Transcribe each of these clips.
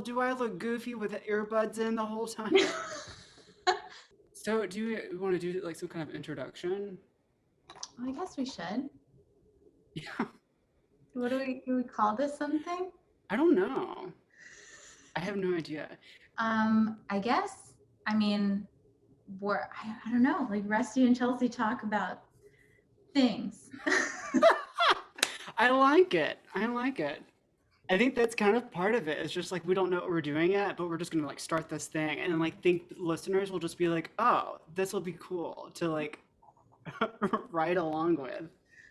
do I look goofy with the earbuds in the whole time? So, do you want to do like some kind of introduction? Well, I guess we should. Yeah, Do we call this something? I don't know. I have no idea. I guess, I mean, I don't know, like Rusty and Chelsea talk about things. I like it. I like it. I think that's kind of part of it. It's just like we don't know what we're doing yet, but we're just gonna like start this thing, and then like think listeners will just be like, "Oh, this will be cool to like ride along with."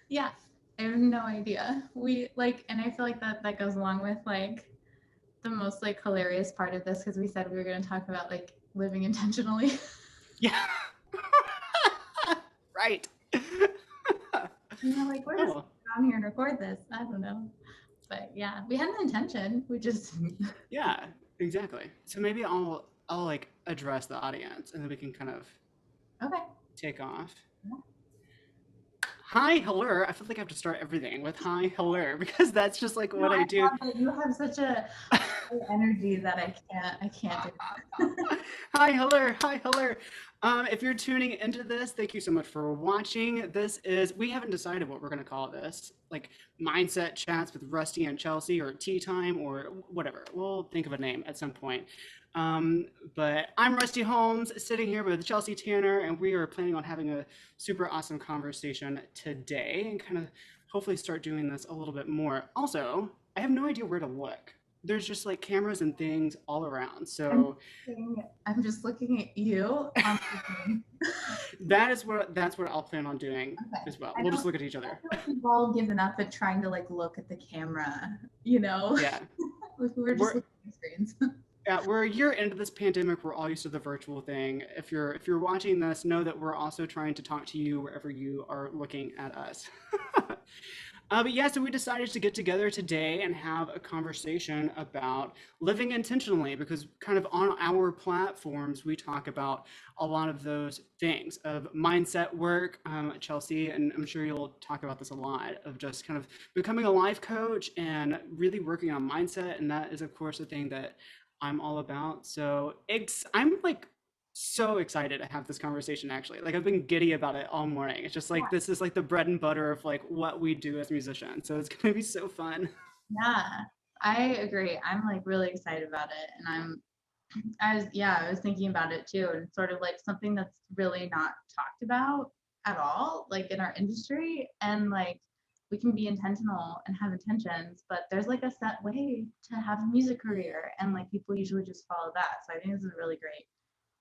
Yeah, I have no idea. We like, and I feel like that goes along with like the most like hilarious part of this because we said we were going to talk about like living intentionally. Yeah. Right. And we're like, we're just Oh, on here and record this. I don't know. But yeah, we had an intention. We just yeah, exactly. So maybe I'll like address the audience and then we can kind of okay. take off. Hi, hello. I feel like I have to start everything with hi, hello because that's just like No, what I I do. love it. You have such a energy that I can't do that. Hi, hello. Hi, hello. If you're tuning into this, thank you so much for watching. We haven't decided what we're going to call this, like mindset chats with Rusty and Chelsea, or tea time, or whatever. We'll think of a name at some point. Um, but I'm Rusty Holmes, sitting here with Chelsea Tanner, and we are planning on having a super awesome conversation today and kind of hopefully start doing this a little bit more. Also, I have no idea where to look. There's just like cameras and things all around. I'm So I'm just looking at you on the screen. that's what I'll plan on doing Okay. as well. I We'll don't just look at each I other. feel like we've all given up at trying to like look at the camera, you know? Yeah. Like we were just We're looking at screens. yeah, we're a year into this pandemic. We're all used to the virtual thing. If you're watching this, know that we're also trying to talk to you wherever you are looking at us. But yeah, so we decided to get together today and have a conversation about living intentionally because kind of on our platforms, we talk about a lot of those things of mindset work. Chelsea, and I'm sure you'll talk about this a lot, of just kind of becoming a life coach and really working on mindset. And that is, of course, a thing that I'm all about. So I'm like so excited to have this conversation actually. Like I've been giddy about it all morning. It's just like this is like the bread and butter of like what we do as musicians. So it's gonna be so fun. Yeah, I agree. I'm like really excited about it. And I was thinking about it too. And sort of like something that's really not talked about at all, like in our industry. And like we can be intentional and have intentions, but there's like a set way to have a music career. And like people usually just follow that. So I think this is a really great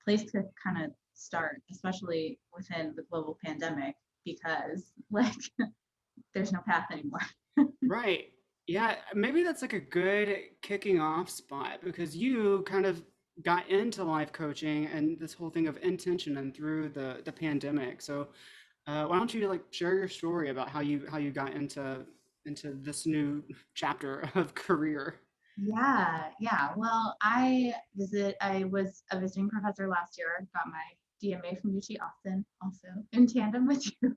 place to kind of start, especially within the global pandemic, because like there's no path anymore. Right. Yeah, maybe that's like a good kicking off spot because you kind of got into life coaching and this whole thing of intention and through the pandemic. So why don't you like share your story about how you got into this new chapter of career? Yeah. Well, I was a visiting professor last year, got my DMA from UT Austin, also in tandem with you.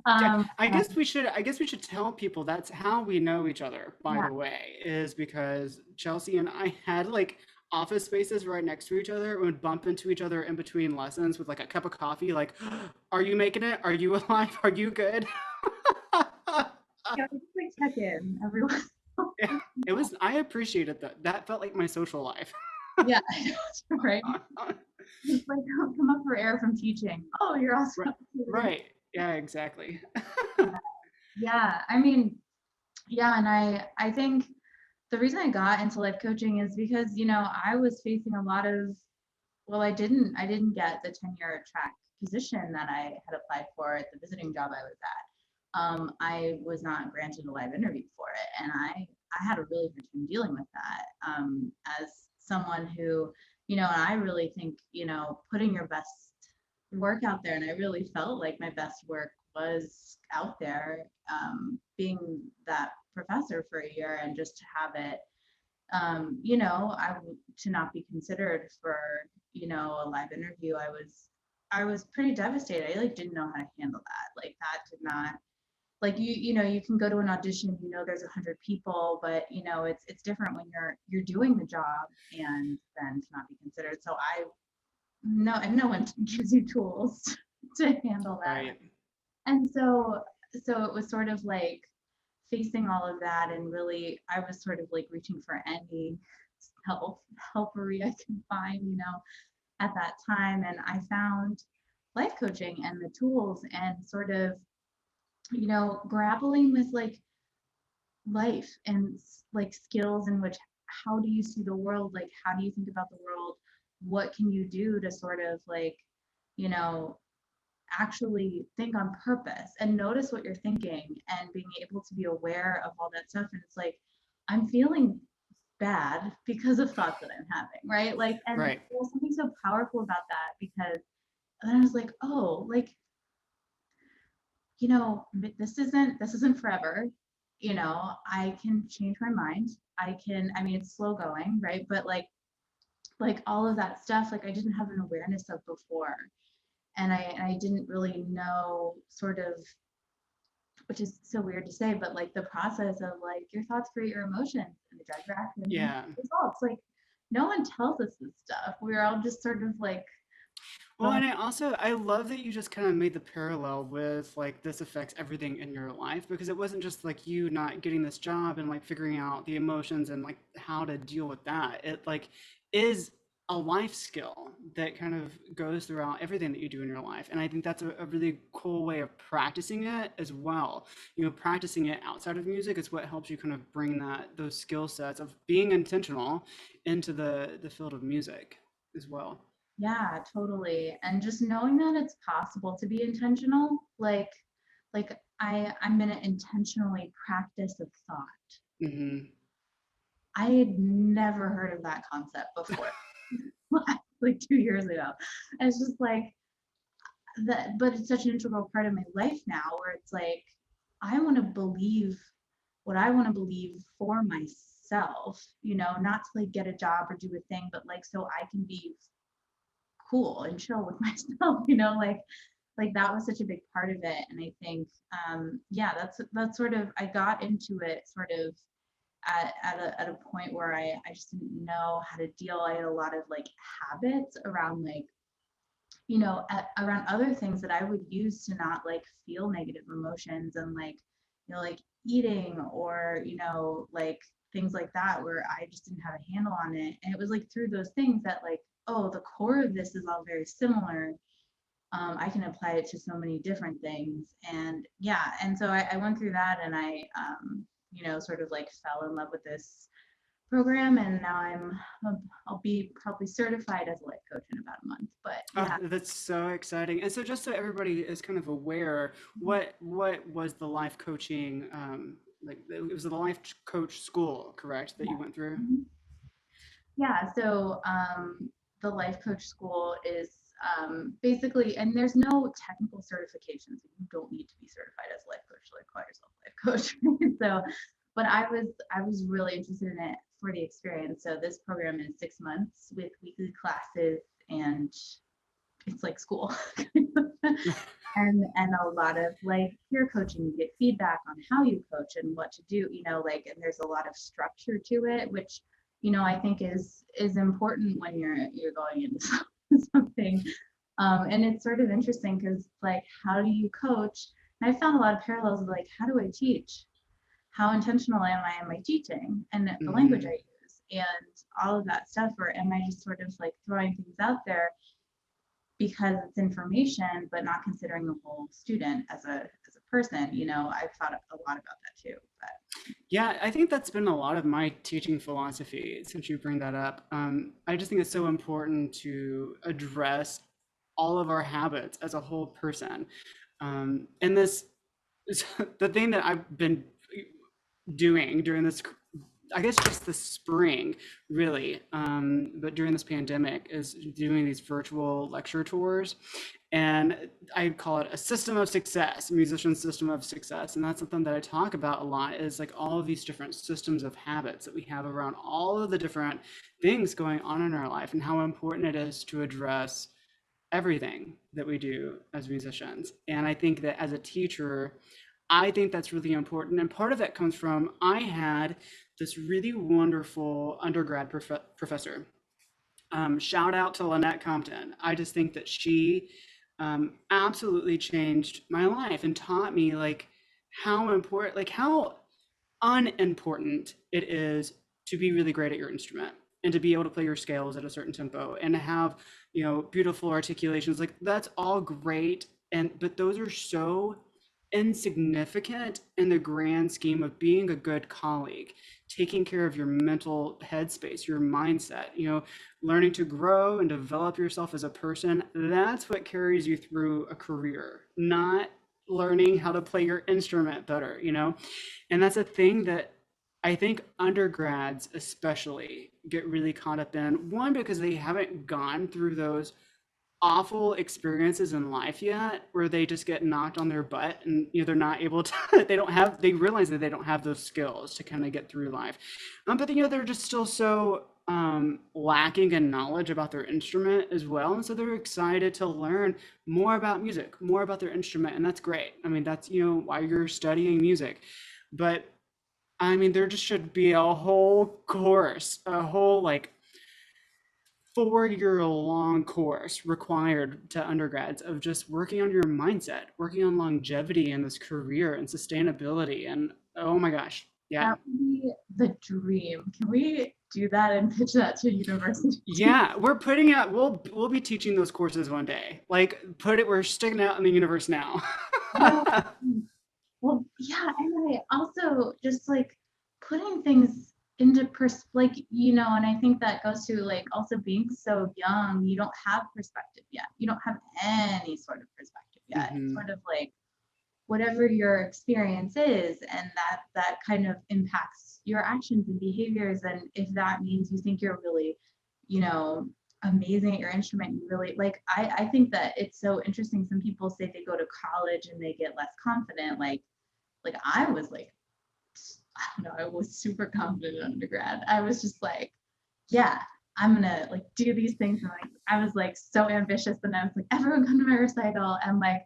Yeah, um, I guess we should tell people that's how we know each other, by yeah, the way, is because Chelsea and I had like office spaces right next to each other and would bump into each other in between lessons with like a cup of coffee, like, are you making it? Are you alive? Are you good? yeah, we just like check in everyone. Yeah, I appreciated that. That felt like my social life. Yeah, right. It's like come up for air from teaching. Oh, you're also Right, right. Yeah, exactly. yeah. I mean, yeah, and I think the reason I got into life coaching is because I was facing a lot of well, I didn't get the tenure track position that I had applied for at the visiting job I was at. I was not granted a live interview for it, and I had a really hard time dealing with that. As someone who, and I really think putting your best work out there, and I really felt like my best work was out there, being that professor for a year, and just to have it to not be considered for, a live interview, I was pretty devastated. I like didn't know how to handle that. Like that did not like you know, you can go to an audition, you know, there's 100 people, but you know, it's different when you're doing the job and then to not be considered. So I no and no one gives you tools to handle that. Right. And so it was sort of like facing all of that, and really I was sort of like reaching for any helpery I could find, you know, at that time. And I found life coaching and the tools and sort of, you know, grappling with like life and like skills in which, how do you see the world, like how do you think about the world, what can you do to sort of like, you know, actually think on purpose and notice what you're thinking and being able to be aware of all that stuff. And it's like, I'm feeling bad because of thoughts that I'm having, right? Like, and Right. there's something so powerful about that, because then I was like, oh, like, you know, this isn't forever. You know, I can change my mind. I can, I mean, it's slow going, right? But like all of that stuff, like I didn't have an awareness of before. And I didn't really know sort of, which is so weird to say, but like the process of like your thoughts create your emotions and they drive your actions and Yeah. results. Like no one tells us this stuff. We're all just sort of like Well, going, and I love that you just kind of made the parallel with like this affects everything in your life, because it wasn't just like you not getting this job and like figuring out the emotions and like how to deal with that. It like is a life skill that kind of goes throughout everything that you do in your life. And I think that's a really cool way of practicing it as well. You know, practicing it outside of music is what helps you kind of bring those skill sets of being intentional into the field of music as well. yeah, totally. And just knowing that it's possible to be intentional, like I'm gonna intentionally practice a thought. Hmm. I had never heard of that concept before, like 2 years ago. And it's just like that, but it's such an integral part of my life now, where it's like I want to believe what I want to believe for myself, you know, not to like get a job or do a thing, but like so I can be cool and chill with myself, you know, like that was such a big part of it. And I think yeah, that's sort of, I got into it sort of at a point where I just didn't know how to deal. I had a lot of like habits around like, you know, around other things that I would use to not like feel negative emotions, and like, you know, like eating or, you know, like things like that, where I just didn't have a handle on it. And it was like through those things that like, oh, the core of this is all very similar. I can apply it to so many different things. And yeah, and so I went through that, and you know, sort of like fell in love with this program. And now I'll be probably certified as a life coach in about a month. But yeah. That's so exciting. And so just so everybody is kind of aware, what was the life coaching like it was the coach school, correct, that you Yeah. went through? Mhm. Yeah, so the life coach school is basically, and there's no technical certifications. You don't need to be certified as a life coach to like call yourself a life coach. So, but I was really interested in it for the experience. So this program is 6 months with weekly classes, and it's like school. And a lot of like peer coaching. You get feedback on how you coach and what to do, you know, like, and there's a lot of structure to it, which, you know, I think is important when you're going into something. And it's sort of interesting because like, how do you coach? And I found a lot of parallels of like, how do I teach? How intentional am I in my teaching and the language I Hmm. use and all of that stuff? Or am I just sort of like throwing things out there because it's information, but not considering the whole student as a person? You know, I've thought a lot about that too. But Yeah, I think that's been a lot of my teaching philosophy since you bring that up. I just think it's so important to address all of our habits as a whole person. And this the thing that I've been doing during this, I guess just this spring, really, but during this pandemic, is doing these virtual lecture tours. And I call it a system of success, a musician's system of success. And that's something that I talk about a lot, is like all of these different systems of habits that we have around all of the different things going on in our life, and how important it is to address everything that we do as musicians. And I think that as a teacher, I think that's really important. And part of that comes from I had this really wonderful undergrad professor. Shout out to Lynette Compton. I just think that she absolutely changed my life and taught me like how important, like how unimportant it is to be really great at your instrument and to be able to play your scales at a certain tempo and to have, beautiful articulations. Like that's all great. And but those are so insignificant in the grand scheme of being a good colleague, taking care of your mental headspace, your mindset, learning to grow and develop yourself as a person. That's what carries you through a career, not learning how to play your instrument better. And that's a thing that I think undergrads especially get really caught up in. One, because they haven't gone through those awful experiences in life yet where they just get knocked on their butt and they're not able to they realize that they don't have those skills to kind of get through life. But they're just still so lacking in knowledge about their instrument as well, and so they're excited to learn more about music, more about their instrument, and that's great. I mean, that's why you're studying music. But I mean, there just should be a whole course, a whole like 4-year long course required to undergrads of just working on your mindset, working on longevity in this career and sustainability. And oh my gosh, yeah. That would be the dream. Can we do that and pitch that to a university too? Yeah, we're putting out we'll be teaching those courses one day. Like we're sticking out in the universe now. Yeah. Well, yeah, and I also just like putting things into like, and I think that goes to like also being so young, you don't have perspective yet. You don't have any sort of perspective yet. It's Hmm. sort of like whatever your experience is, and that kind of impacts your actions and behaviors. And if that means you think you're really, you know, amazing at your instrument, you really like, I think that it's so interesting. Some people say they go to college and they get less confident. Like I was like, I don't know, I was super confident in undergrad. I was just like, yeah, I'm gonna like do these things. And like I was like so ambitious, and I was like, everyone come to my recital. And like,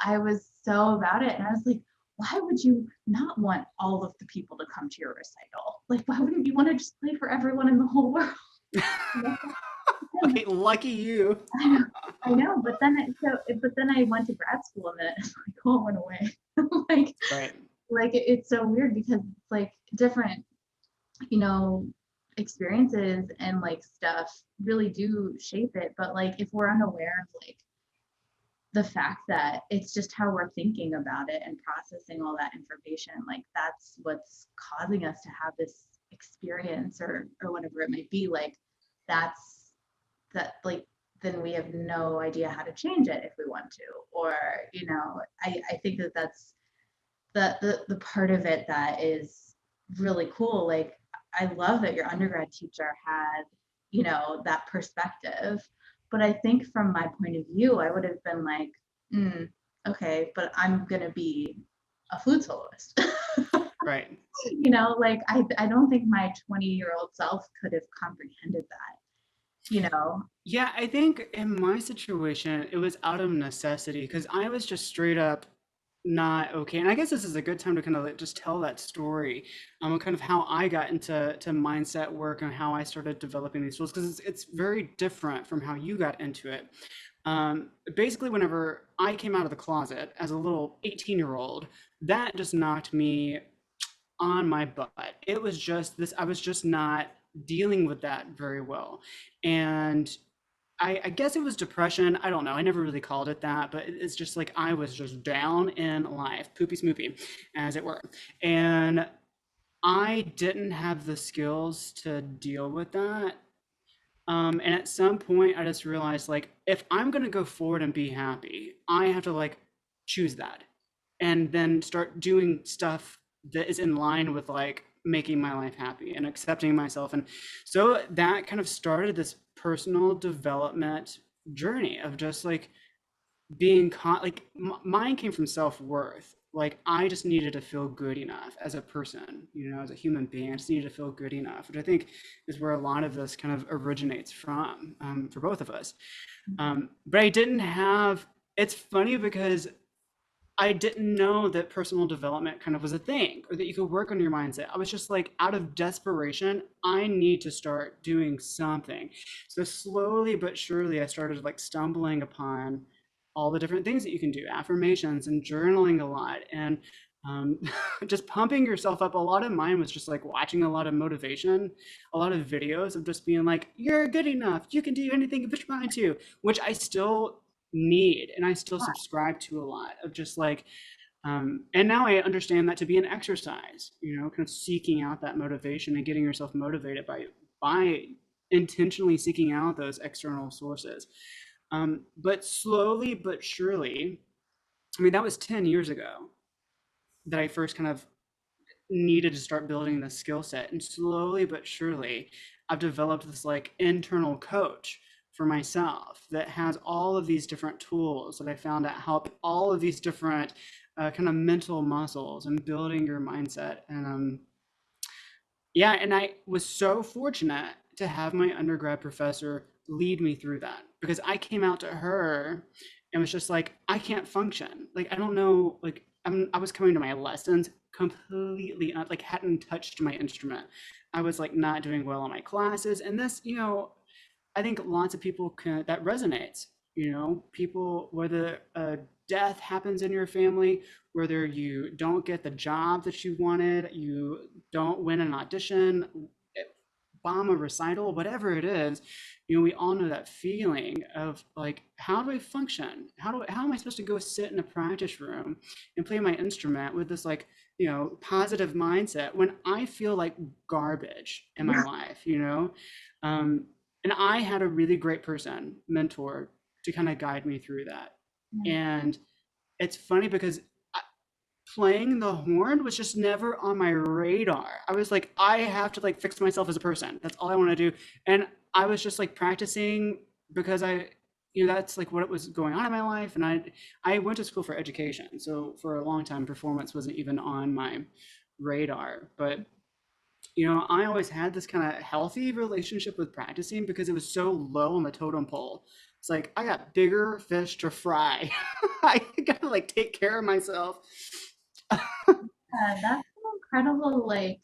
I was so about it. And I was like, why would you not want all of the people to come to your recital? Like, why wouldn't you want to just play for everyone in the whole world? Okay, lucky you. I know, I know. But then I went to grad school, and then it's like all went away. like, Right. it's so weird because it's like different, you know, experiences and like stuff really do shape it. But like if we're unaware of like the fact that it's just how we're thinking about it and processing all that information, like that's what's causing us to have this experience or whatever it might be, like that's that like then we have no idea how to change it if we want to. Or I think that that's the part of it that is really cool. Like I love that your undergrad teacher had, that perspective. But I think from my point of view, I would have been like, mm, okay, but I'm gonna be a flute soloist. Right. Like I don't think my 20-year-old self could have comprehended that. Yeah, I think in my situation, it was out of necessity because I was just straight up not okay. And I guess this is a good time to kind of like just tell that story, and kind of how I got into mindset work and how I started developing these tools because it's very different from how you got into it. Basically, whenever I came out of the closet as a little 18-year-old, that just knocked me on my butt. It was just this, I was just not dealing with that very well. And I guess it was depression. I don't know. I never really called it that, but it's just like I was just down in life, poopy smoopy, as it were. And I didn't have the skills to deal with that. And at some point, I just realized like, if I'm going to go forward and be happy, I have to like choose that and then start doing stuff that is in line with like making my life happy and accepting myself. And so that kind of started this personal development journey of just like like mine came from self-worth. Like I just needed to feel good enough as a person, as a human being. I just needed to feel good enough, which I think is where a lot of this kind of originates from, for both of us. But I didn't have. It's funny because I didn't know that personal development kind of was a thing or that you could work on your mindset. I was just like, out of desperation, I need to start doing something. So slowly but surely, I started like stumbling upon all the different things that you can do, affirmations and journaling a lot, and um, just pumping yourself up. A lot of mine was just like watching a lot of motivation, a lot of videos of just being like, you're good enough, you can do anything you put your mind to, which I still need and I still subscribe to a lot of just like and now I understand that to be an exercise, kind of seeking out that motivation and getting yourself motivated by intentionally seeking out those external sources. But slowly but surely, I mean, that was 10 years ago that I first kind of needed to start building the skill set. And slowly but surely, I've developed this like internal coach for myself that has all of these different tools that I found out help all of these different kind of mental muscles and building your mindset. And yeah, and I was so fortunate to have my undergrad professor lead me through that because I came out to her and was just like, I can't function. Like, I don't know, like, I was coming to my lessons completely, like, hadn't touched my instrument. I was like not doing well in my classes. And this, I think lots of people can, that resonates, people, whether a death happens in your family, whether you don't get the job that you wanted, you don't win an audition, bomb a recital, whatever it is, we all know that feeling of like, how do I function? How am I supposed to go sit in a practice room and play my instrument with this like, positive mindset when I feel like garbage in my life, Um, and I had a really great person, mentor, to kind of guide me through that. And it's funny because playing the horn was just never on my radar. I was like, I have to like fix myself as a person. That's all I want to do. And I was just like practicing because that's like what was going on in my life. And I went to school for education. So for a long time, performance wasn't even on my radar. But I always had this kind of healthy relationship with practicing because it was so low on the totem pole. It's like I got bigger fish to fry. I gotta like take care of myself. That's so incredible. Like,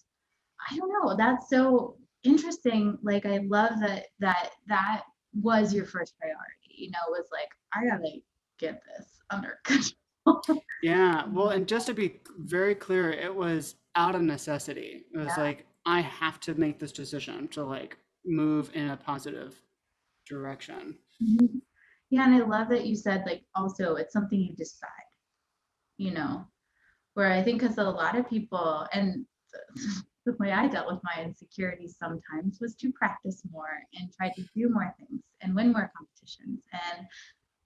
I don't know. That's so interesting. Like, I love that was your first priority. Was like, I gotta get this under control. Yeah, well, and just to be very clear, it was out of necessity. It was Yeah. like I have to make this decision to like move in a positive direction. Mhm. Yeah, and I love that you said like also it's something you decide, you know, where I think because a lot of people and the way I dealt with my insecurities sometimes was to practice more and try to do more things and win more competitions and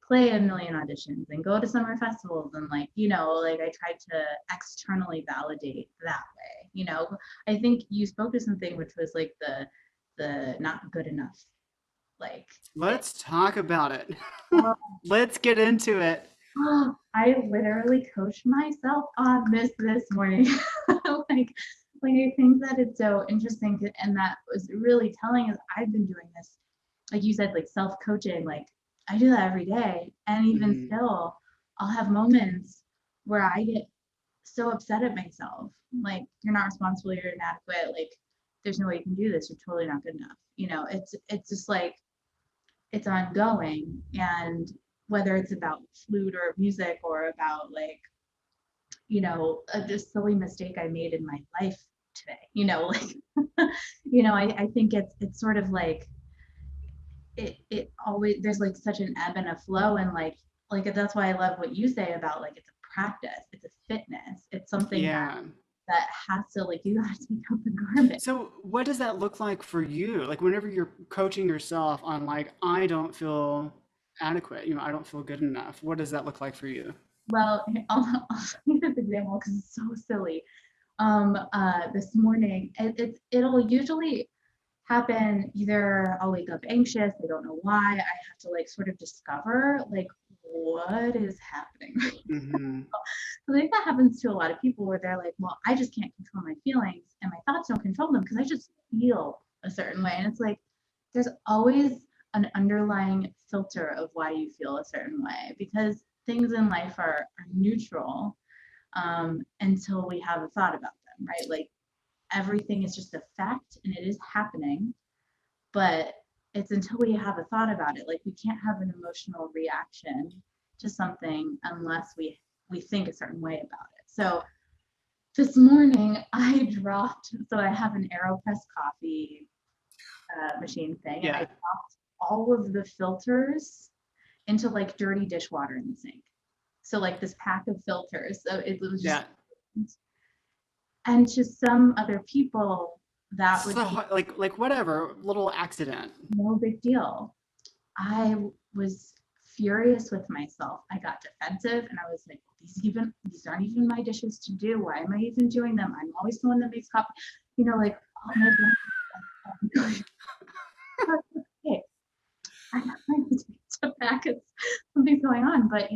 play a million auditions and go to summer festivals and like, like I tried to externally validate that way. I think you spoke to something which was like the not good enough like thing. Let's talk about it. Oh, Let's get into it. I literally coached myself on this morning. like like I think that it's so interesting and that was really telling is I've been doing this, like you said, like self-coaching, like I do that every day. And even Mhm. still, I'll have moments where I get so upset at myself. Like, you're not responsible, you're inadequate, like there's no way you can do this, you're totally not good enough. It's just like it's ongoing. And whether it's about flute or music or about like a just silly mistake I made in my life today, like I think it's sort of like it always there's like such an ebb and a flow. And like that's why I love what you say about like it's a practice, it's a fitness, it's something Yeah. that has to like you have to take out the garbage. So, what does that look like for you? Like, whenever you're coaching yourself on, like, I don't feel adequate, I don't feel good enough, what does that look like for you? Well, I'll use this example because it's so silly. This morning it'll usually happen either I'll wake up anxious, I don't know why, I have to like sort of discover like what is happening. Hmm. So I think that happens to a lot of people where they're like, well, I just can't control my feelings and my thoughts don't control them because I just feel a certain way. And it's like, there's always an underlying filter of why you feel a certain way because things in life are neutral until we have a thought about them, right? Like everything is just a fact and it is happening, but it's until we have a thought about it. Like we can't have an emotional reaction to something unless we think a certain way about it. So this morning I dropped, so I have an AeroPress coffee machine thing, and I Yeah. dropped all of the filters into like dirty dishwater in the sink. So like this pack of filters. So it was just, Yeah. and to some other people, that would So be like whatever, little accident. no big deal. I was furious with myself. I got defensive and I was like, these aren't even my dishes to do. Why am I even doing them? I'm always the one that makes coffee. Like oh my god. Okay, I have to step back. Something's going on. But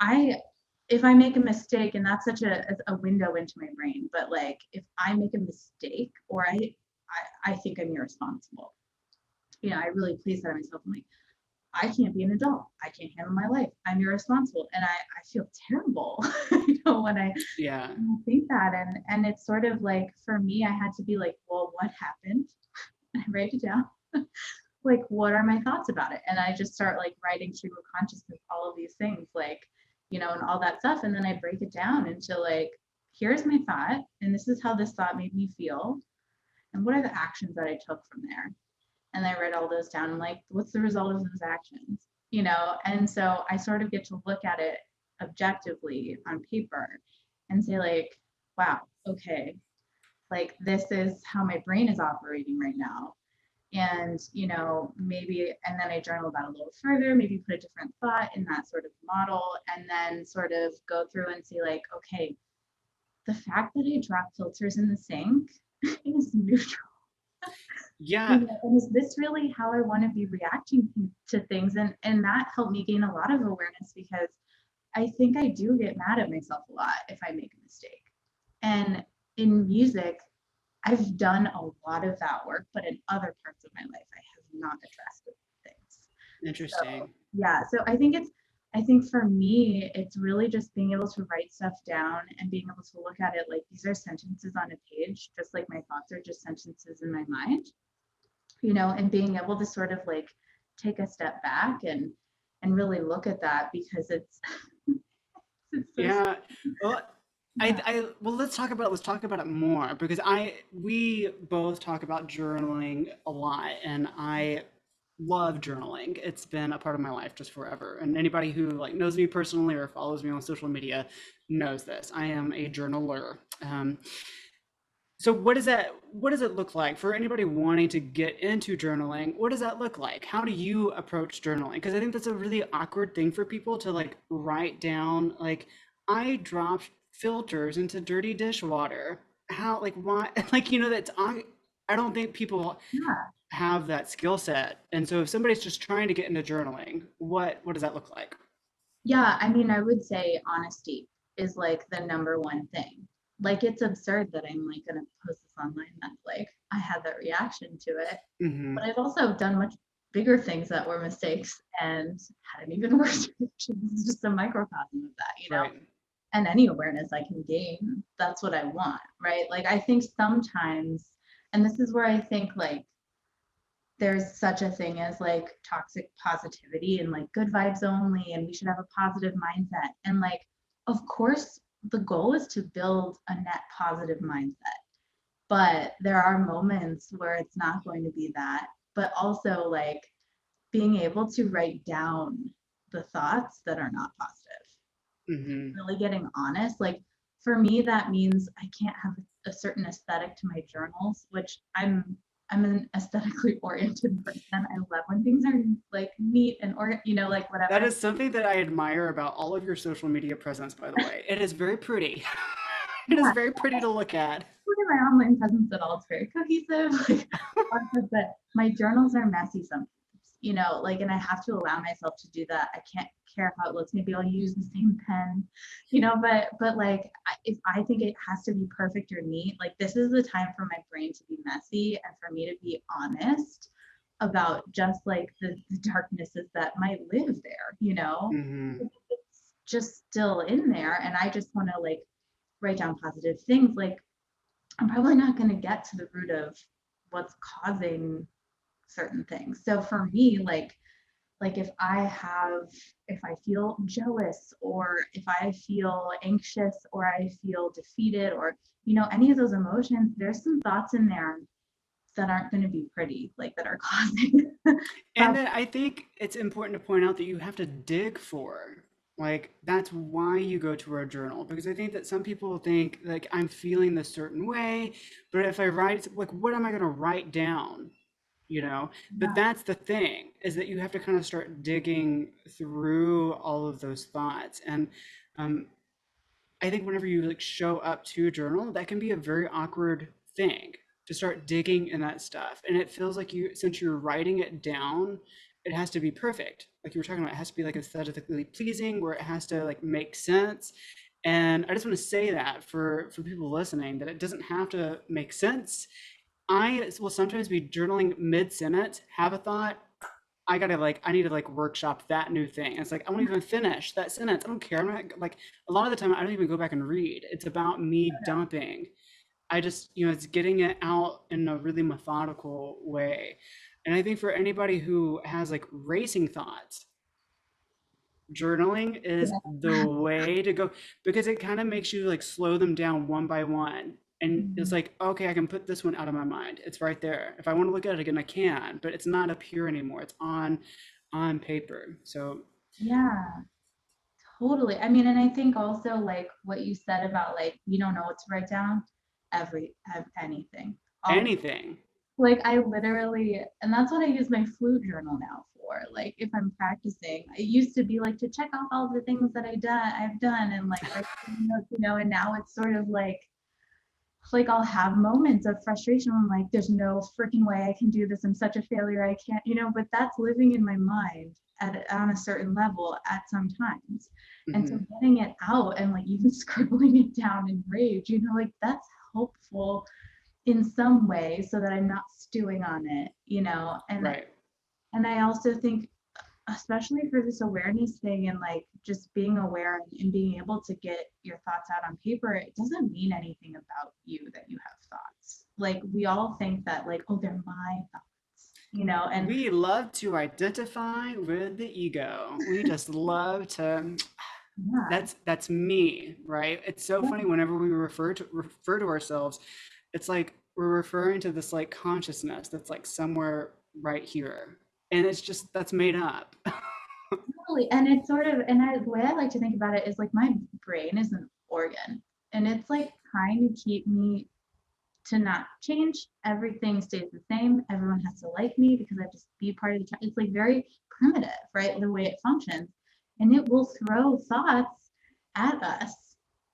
I if I make a mistake, and that's such a window into my brain, but like if I make a mistake or I think I'm irresponsible. I really please that myself. I'm like, I can't be an adult. I can't handle my life. I'm irresponsible. And I feel terrible, when I Yeah. think that. And it's sort of like, for me, I had to be like, well, what happened? And I write it down. Like, what are my thoughts about it? And I just start like writing stream of consciousness, all of these things, like, and all that stuff. And then I break it down into like, here's my thought. And this is how this thought made me feel. And what are the actions that I took from there? And I write all those down. I'm like, what's the result of those actions? And so I sort of get to look at it objectively on paper and say, like, wow, okay, like this is how my brain is operating right now. And, maybe, and then I journal that a little further, maybe put a different thought in that sort of model, and then sort of go through and see, like, okay, the fact that I drop filters in the sink is neutral. Yeah. And is this really how I want to be reacting to things? And that helped me gain a lot of awareness, because I think I do get mad at myself a lot if I make a mistake. And in music, I've done a lot of that work, but in other parts of my life, I have not addressed things. So Interesting. yeah, so I think for me, it's really just being able to write stuff down and being able to look at it like these are sentences on a page, just like my thoughts are just sentences in my mind, and being able to sort of like take a step back and really look at that, because it's so Yeah. Well, yeah. well, let's talk about it more, because we both talk about journaling a lot, and I love journaling. It's been a part of my life just forever. And anybody who like knows me personally or follows me on social media knows this. I am a journaler. So what does it look like for anybody wanting to get into journaling? What does that look like? How do you approach journaling? Because I think that's a really awkward thing for people to like write down, like, I dropped filters into dirty dishwater. How, like, why? Like, I don't think people Yeah. have that skill set. And so if somebody's just trying to get into journaling, what does that look like? Yeah, I mean, I would say honesty is like the number one thing. Like it's absurd that I'm like gonna post this online that like I had that reaction to it. Hmm. But I've also done much bigger things that were mistakes and had an even worse reaction. This is just a microcosm of that. Right. And any awareness I can gain, that's what I want, right? Like I think sometimes, and this is where I think like there's such a thing as like toxic positivity and like good vibes only, and we should have a positive mindset. And like, of course, the goal is to build a net positive mindset, but there are moments where it's not going to be that. But also, like, being able to write down the thoughts that are not positive, Hmm. really getting honest. Like, for me, that means I can't have a certain aesthetic to my journals, which I'm an aesthetically oriented person. I love when things are like neat and like That whatever. is something that I admire about all of your social media presence, by the way. It is very pretty. It is Yeah, very pretty to look at. look at my online presence at all. It's very cohesive. Like, but my journals are messy sometimes, like, and I have to allow myself to do that. I can't care how it looks. Maybe I'll use the same pen, but like, if I think it has to be perfect or neat, like this is the time for my brain to be messy and for me to be honest about just like the darknesses that might live there. Hmm. just still in there and I just want to like write down positive things, like I'm probably not going to get to the root of what's causing certain things. So for me, like if I feel jealous or if I feel anxious or I feel defeated or any of those emotions, there's some thoughts in there that aren't going to be pretty, like that are causing And thoughts. then I think it's important to point out that you have to dig for. Like, that's why you go to a journal. Because I think that some people think, like, I'm feeling this certain way, but if I write, like, what am I going to write down? You know? But Yeah, that's the thing, is that you have to kind of start digging through all of those thoughts. And um, I think whenever you like show up to a journal, that can be a very awkward thing to start digging in that stuff. And it feels like you, since you're writing it down, it has to be perfect. Like you were talking about, it has to be like aesthetically pleasing, where it has to like make sense. And I just want to say that for people listening, that it doesn't have to make sense. I will sometimes be journaling mid sentence, have a thought, I gotta like I need to like workshop that new thing. And it's like I won't even finish that sentence. I don't care. I'm not like a lot of the time I don't even go back and read. It's about me dumping. I just, it's getting it out in a really methodical way. And I think for anybody who has like racing thoughts, journaling is the way to go because it kind of makes you like slow them down one by one. And it's mhm, like, okay, I can put this one out of my mind. It's right there. If I want to look at it again, I can, but it's not up here anymore. It's on paper. So yeah, totally. I mean, and I think also like what you said about like you don't know what to write down, anything, all. anything, Like I literally, and that's what I use my flute journal now for. Like if I'm practicing, it used to be like to check off all the things that I've done and like write notes, and now it's sort of like I'll have moments of frustration. I'm like, there's no freaking way I can do this. I'm such a failure. I can't, but that's living in my mind on a certain level at some times. And so hmm getting it out and like even scribbling it down in rage, like that's helpful in some way so that I'm not stewing on it, right. and I also think especially for this awareness thing and like just being aware and being able to get your thoughts out on paper, it doesn't mean anything about you that you have thoughts. Like we all think that like, oh, they're my thoughts, and We love to identify with the ego. We just love to. yeah, That's me, right? It's so yeah, funny whenever we refer to ourselves, it's like we're referring to this like consciousness that's like somewhere right here, and it's just that's made up. totally. And it's sort of, and the way I like to think about it is like my brain is an organ and it's like trying to keep me to not change. Everything stays the same. Everyone has to like me because I just be part of the. It's like very primitive, right? The way it functions, and it will throw thoughts at us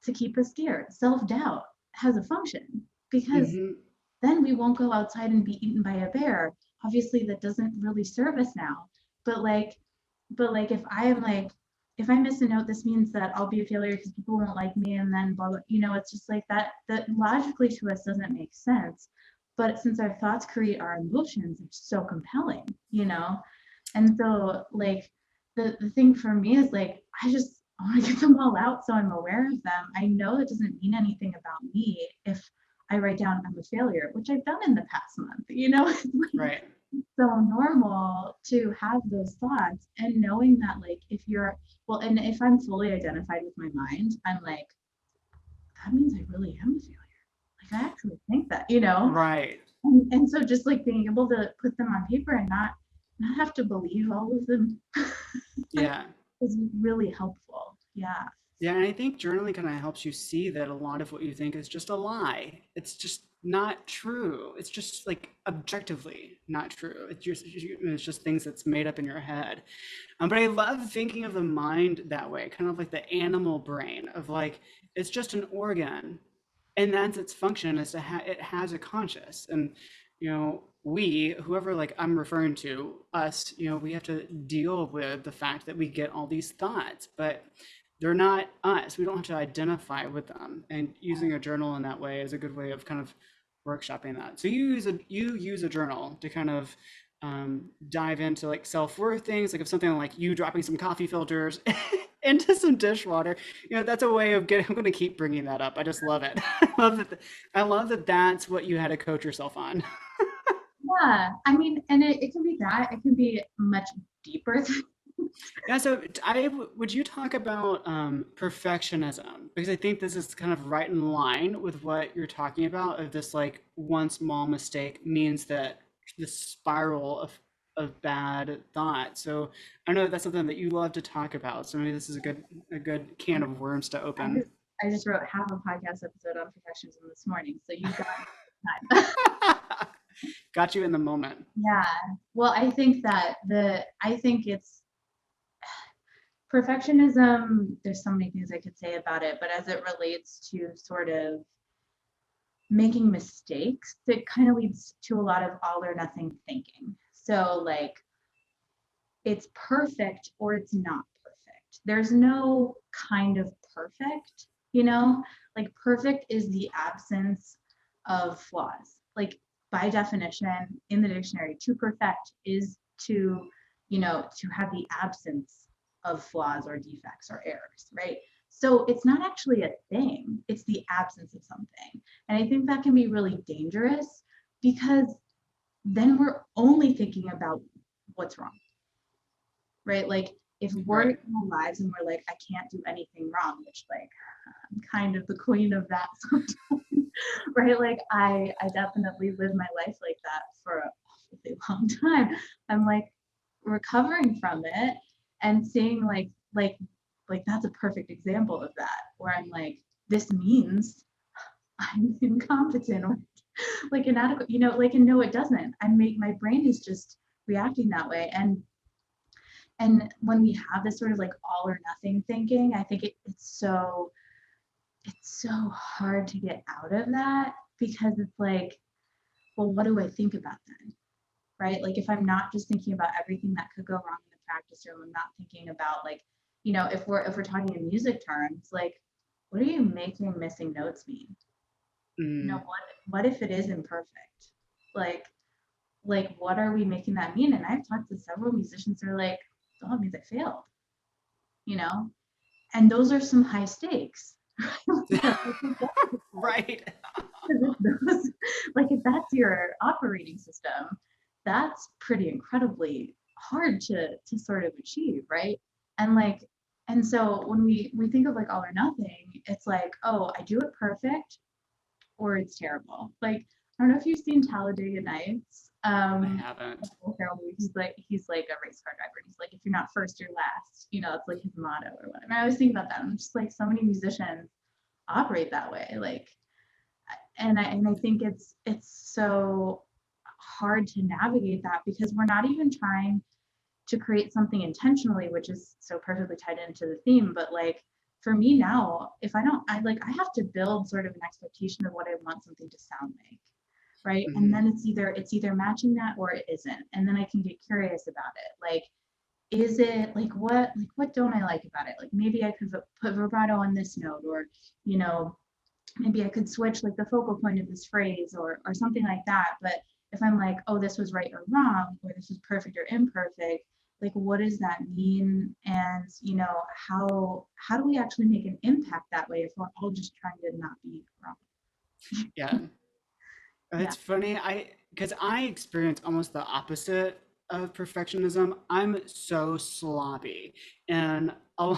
to keep us scared. Self doubt has a function because hmm then we won't go outside and be eaten by a bear. Obviously, that doesn't really serve us now. But like, if I am like, if I miss a note, this means that I'll be a failure because people won't like me, and then blah blah. It's just like that. That logically to us doesn't make sense. But since our thoughts create our emotions, it's so compelling. And so like the thing for me is like I want to get them all out so I'm aware of them. I know it doesn't mean anything about me if I write down I'm a failure, which I've done in the past month. It's like Right. so normal to have those thoughts and knowing that like if you're well and if I'm fully identified with my mind, I'm like, that means I really am a failure. Like I actually think that. Right. And so just like being able to put them on paper and not have to believe all of them Yeah. is really helpful. Yeah. Yeah, and I think journaling kind of helps you see that a lot of what you think is just a lie. It's just not true. It's just like objectively not true. It's just things that's made up in your head. But I love thinking of the mind that way, kind of like the animal brain of like it's just an organ, and that's its function is it has a conscious, and we, whoever like I'm referring to, us, we have to deal with the fact that we get all these thoughts, but they're not us. We don't have to identify with them, and using a journal in that way is a good way of kind of workshopping that. So you use a journal to kind of dive into like self-worth things, like if something like you dropping some coffee filters into some dishwater. That's a way of getting. I'm going to keep bringing that up. I just love it. I love that. I love that. That's what you had to coach yourself on. Yeah, I mean, and it can be that, it can be much deeper. Yeah. So, would you talk about perfectionism? Because I think this is kind of right in line with what you're talking about. Of this, like one small mistake means that the spiral of bad thought. So, I know that's something that you love to talk about. So maybe this is a good can of worms to I open. just I just wrote half a podcast episode on perfectionism this morning, so you got time. Got you in the moment. Yeah. Well, I think it's perfectionism. There's so many things I could say about it, but as it relates to sort of making mistakes, it kind of leads to a lot of all or nothing thinking. So like it's perfect or it's not perfect. There's no kind of perfect, you know? Like perfect is the absence of flaws. Like by definition in the dictionary, to perfect is to, to have the absence of flaws or defects or errors, right? So it's not actually a thing, it's the absence of something. And I think that can be really dangerous because then we're only thinking about what's wrong, right? Like if we're in Right. our lives and we're like, I can't do anything wrong, which like I'm kind of the queen of that sometimes, right? Like I definitely live my life like that for a really long time. I'm like recovering from it and seeing like that's a perfect example of that where I'm like, this means I'm incompetent or like inadequate, like and no, it doesn't. I make my brain is just reacting that way. And when we have this sort of like all or nothing thinking, I think it's so hard to get out of that because it's like, well, what do I think about then? Right? Like if I'm not just thinking about everything that could go wrong in the practice room, I'm not thinking about like, if we're talking in music terms, like what are you making missing notes mean? Mm. What if it is imperfect? Like what are we making that mean? And I've talked to several musicians who are like, oh, it means I failed, you know? And those are some high stakes. Right. Those, like if that's your operating system, that's pretty incredibly hard to sort of achieve, right? And like, and so when we think of like all or nothing, it's like, oh, I do it perfect or it's terrible. Like, I don't know if you've seen Talladega Nights. I haven't. He's like a race car driver. He's like, if you're not first, you're last. It's like his motto or whatever. And I always think about that. I'm just like, so many musicians operate that way. Like, and I think it's so hard to navigate that because we're not even trying to create something intentionally, which is so perfectly tied into the theme. But like for me now, if I don't, I have to build sort of an expectation of what I want something to sound like, right? And Hmm. then it's either matching that or it isn't, and then I can get curious about it. Like, is it like what don't I like about it? Like maybe I could put vibrato on this note, or you know maybe I could switch like the focal point of this phrase or something like that. But if I'm like, oh, this was right or wrong, or this was perfect or imperfect, like what does that mean? And how do we actually make an impact that way if we're all just trying to not be wrong? Yeah. Yeah. It's funny. Because I experience almost the opposite of perfectionism. I'm so sloppy and a,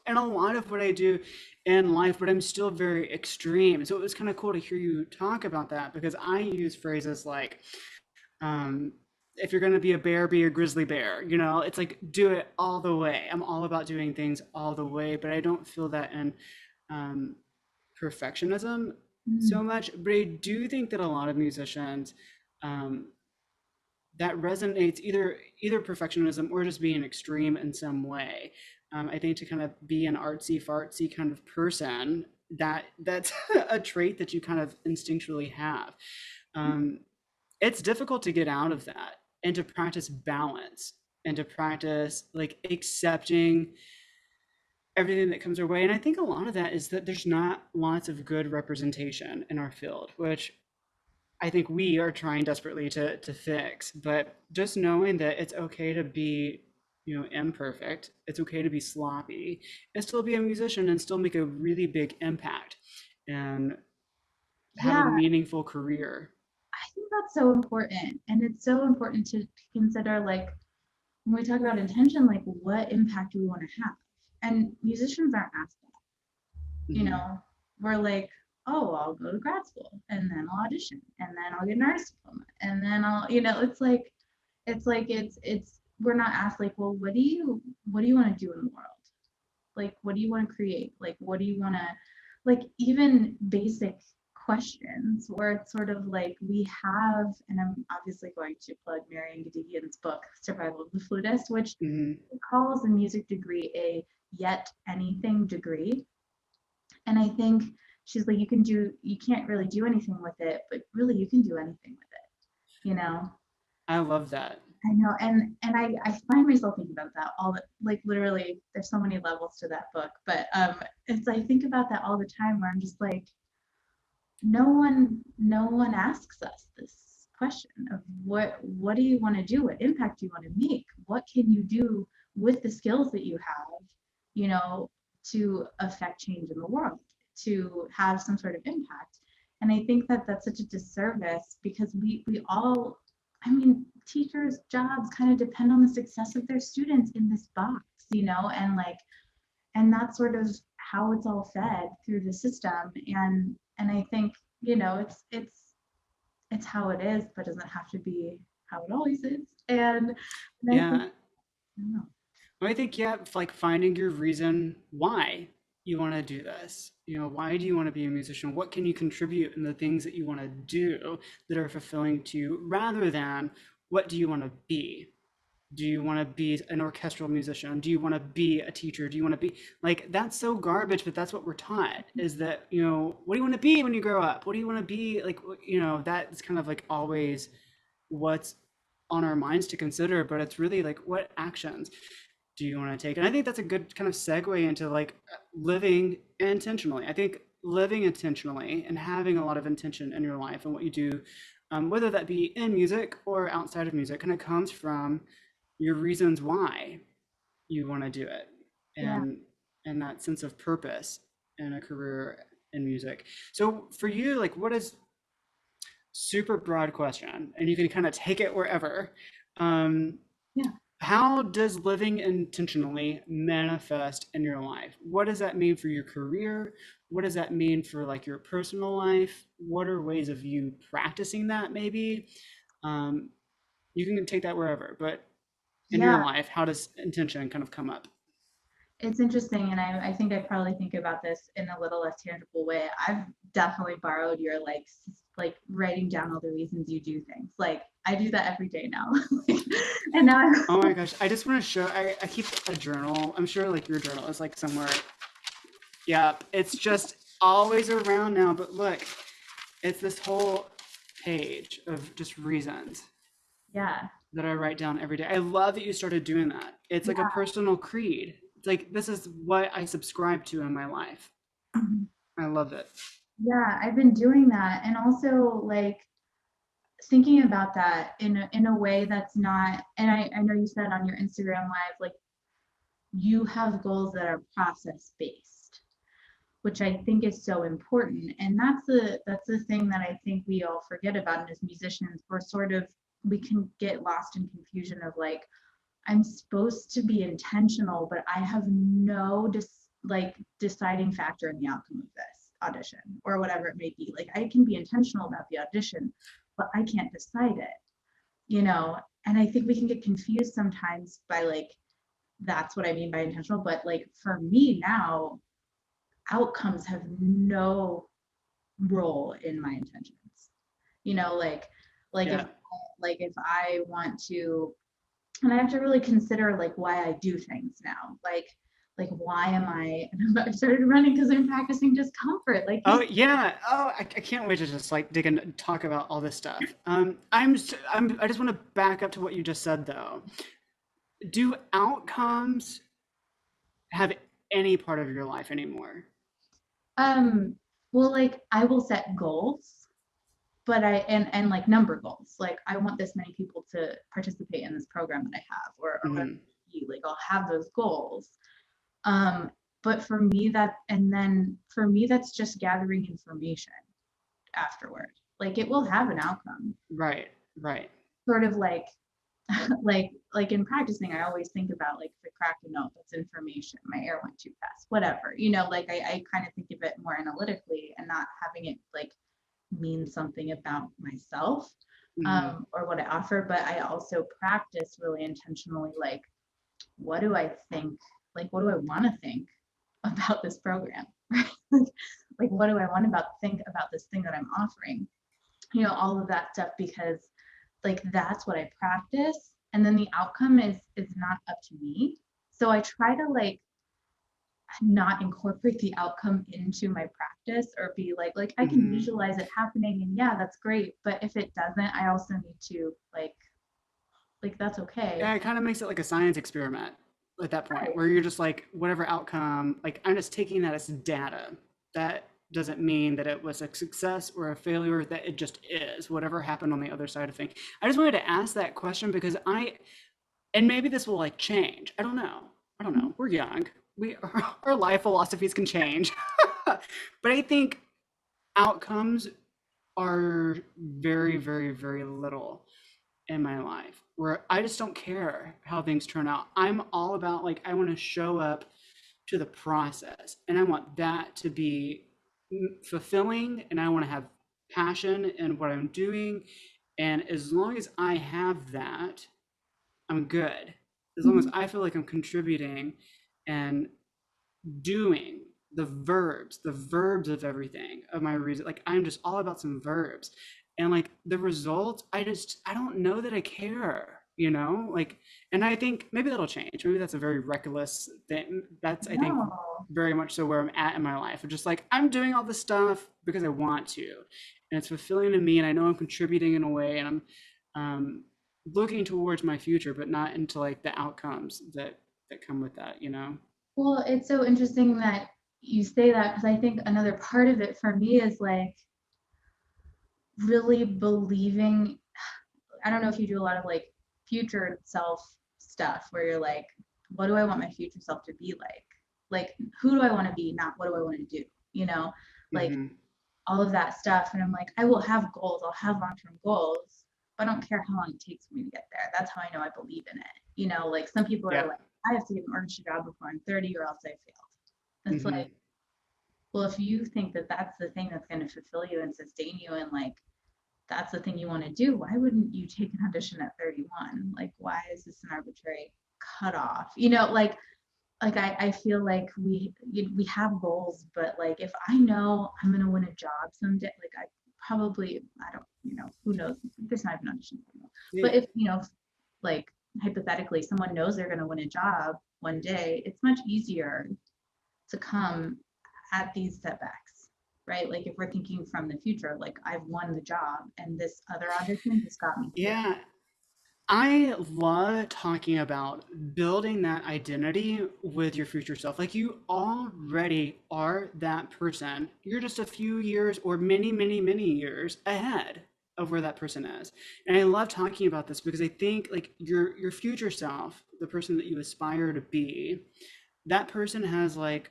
and a lot of what I do in life, but I'm still very extreme. So it was kind of cool to hear you talk about that because I use phrases like, um, if you're going to be a bear, be a grizzly bear. It's like do it all the way. I'm all about doing things all the way, but I don't feel that in um, perfectionism so Mm. much. But I do think that a lot of musicians, um, that resonates either perfectionism or just being extreme in some way. I think to kind of be an artsy fartsy kind of person, that's a trait that you kind of instinctually have. Um, it's difficult to get out of that and to practice balance and to practice like accepting everything that comes our way. And I think a lot of that is that there's not lots of good representation in our field, which I think we are trying desperately to fix. But just knowing that it's okay to be imperfect. It's okay to be sloppy and still be a musician and still make a really big impact and have a Yeah, meaningful career. I think that's so important. And it's so important to consider, like, when we talk about intention, like, what impact do we want to have? And musicians aren't asked that. You Hmm. know, we're like, oh, I'll go to grad school and then I'll audition and then I'll get an artist diploma and then it's we're not asked like, well, what do you want to do in the world? Like, what do you want to create? Like, what do you want to, like, even basic questions where it's sort of like we have, and I'm obviously going to plug Marian Gadigian's book, Survival of the Flutist, which Hmm. calls a music degree a yet anything degree. And I think she's like, you can't really do anything with it, but really you can do anything with it, you know? I love that. I know, and I find myself thinking about that all the, like, literally there's so many levels to that book, but it's I think about that all the time where I'm just like, no one asks us this question of what do you want to do? What impact do you want to make? What can you do with the skills that you have, you know, to affect change in the world, to have some sort of impact? And I think that that's such a disservice because we all, I mean, teachers' jobs kind of depend on the success of their students in this box, and like, and that's sort of how it's all fed through the system. And I think, it's how it is, but doesn't have to be how it always is. And I think, Yeah. I don't know. I think, yeah, like finding your reason why you want to do this. Why do you want to be a musician? What can you contribute in the things that you want to do that are fulfilling to you rather than what do you want to be? Do you want to be an orchestral musician? Do you want to be a teacher? Do you want to be like that's so garbage, but that's what we're taught is that, what do you want to be when you grow up? What do you want to be? Like, that's kind of like always what's on our minds to consider, but it's really like what actions do you want to take? And I think that's a good kind of segue into like living intentionally. I think living intentionally and having a lot of intention in your life and what you do, whether that be in music or outside of music, kind of comes from your reasons why you want to do it Yeah, and that sense of purpose in a career in music. So for you, like what is super broad question and you can kind of take it wherever. Um, yeah, how does living intentionally manifest in your life? What does that mean for your career? What does that mean for like your personal life? What are ways of you practicing that maybe? Um, you can take that wherever, but in your yeah. life, how does intention kind of come up? It's interesting, and I think I probably think about this in a little less tangible way. I've definitely borrowed your like writing down all the reasons you do things. Like I do that every day now. And now I'm Oh my gosh, I just want to show, I keep a journal. I'm sure like your journal is like somewhere. Yeah, it's just always around now, but look, it's this whole page of just reasons yeah. that I write down every day. I love that you started doing that. It's like a Yeah. personal creed. It's like this is what I subscribe to in my life. Mhm. I love it. Yeah, I've been doing that, and also like thinking about that in a way that's not, and I know you said on your Instagram live, like, you have goals that are process based, which I think is so important. And that's the thing that I think we all forget about. And as musicians, we can get lost in confusion of like, I'm supposed to be intentional, but I have no deciding factor in the outcome of this audition or whatever it may be. Like, I can be intentional about the audition, but I can't decide it, you know? And I think we can get confused sometimes by like, that's what I mean by intentional. But like for me now, outcomes have no role in my intentions. Like if Yeah. I want to, and I have to really consider like why I do things now. Like why am I, and I started running because I'm practicing discomfort. Like Oh this, yeah. Oh, I can't wait to just like dig and talk about all this stuff. I just want to back up to what you just said though. Do outcomes have any part of your life anymore? um, well, like I will set goals, but and like number goals. Like I want this many people to participate in this program that I have, or whatever Hmm. be. Like I'll have those goals. Um, but for me that and then for me that's just gathering information afterward. Like it will have an outcome. Right, right. Sort of like like in practicing, I always think about like if I crack a note, that's information. My air went too fast, whatever. Like I kind of think of it more analytically and not having it like mean something about myself Hmm. or what I offer. But I also practice really intentionally, like, what do I think? Like, what do I want to think about this program? Like, what do I want about think about this thing that I'm offering? All of that stuff because like that's what I practice. And then the outcome is not up to me. So I try to like not incorporate the outcome into my practice or be like I can Hmm. visualize it happening and yeah, that's great. But if it doesn't, I also need to like that's okay. Yeah, it kind of makes it like a science experiment at that point, Right. where you're just like, whatever outcome, like I'm just taking that as data. That doesn't mean that it was a success or a failure, that it just is, whatever happened on the other side of things. I just wanted to ask that question because and maybe this will like change. I don't know. I don't know. We're young. Our life philosophies can change. But I think outcomes are very, very, very little in my life where I just don't care how things turn out. I'm all about like I want to show up to the process and I want that to be fulfilling and I want to have passion in what I'm doing. And as long as I have that, I'm good. As long as Mhm. I feel like I'm contributing and doing the verbs of everything of my reason. Like I'm just all about some verbs. And like the results, I don't know that I care, Like, and I think maybe that'll change. Maybe that's a very reckless thing. That's, I think, No. very much so where I'm at in my life. I'm just like, I'm doing all this stuff because I want to. And it's fulfilling to me. And I know I'm contributing in a way and I'm looking towards my future, but not into like the outcomes that come with that. Well, it's so interesting that you say that because I think another part of it for me is like really believing. I don't know if you do a lot of like future self stuff where you're like, what do I want my future self to be like? Like, who do I want to be? Not what do I want to do? You know, like Hmm. all of that stuff. And I'm like, I will have goals. I'll have long-term goals. But I don't care how long it takes for me to get there. That's how I know I believe in it. Like some people are Yeah. like, I have to get an mortgage job before I'm 30 or else I failed. It's Hmm. like, well, if you think that that's the thing that's going to fulfill you and sustain you and like that's the thing you want to do, why wouldn't you take an audition at 31? Like, why is this an arbitrary cutoff? I feel like we have goals, but like if I know I'm gonna win a job someday, like I don't, who knows? There's not even audition. Yeah. But if like hypothetically, someone knows they're gonna win a job one day, it's much easier to come at these setbacks, right? Like if we're thinking from the future, like I've won the job and this other audition just got me here. Yeah. I love talking about building that identity with your future self. Like you already are that person. You're just a few years or many, many, many years ahead of where that person is. And I love talking about this because I think like your future self, the person that you aspire to be, that person has like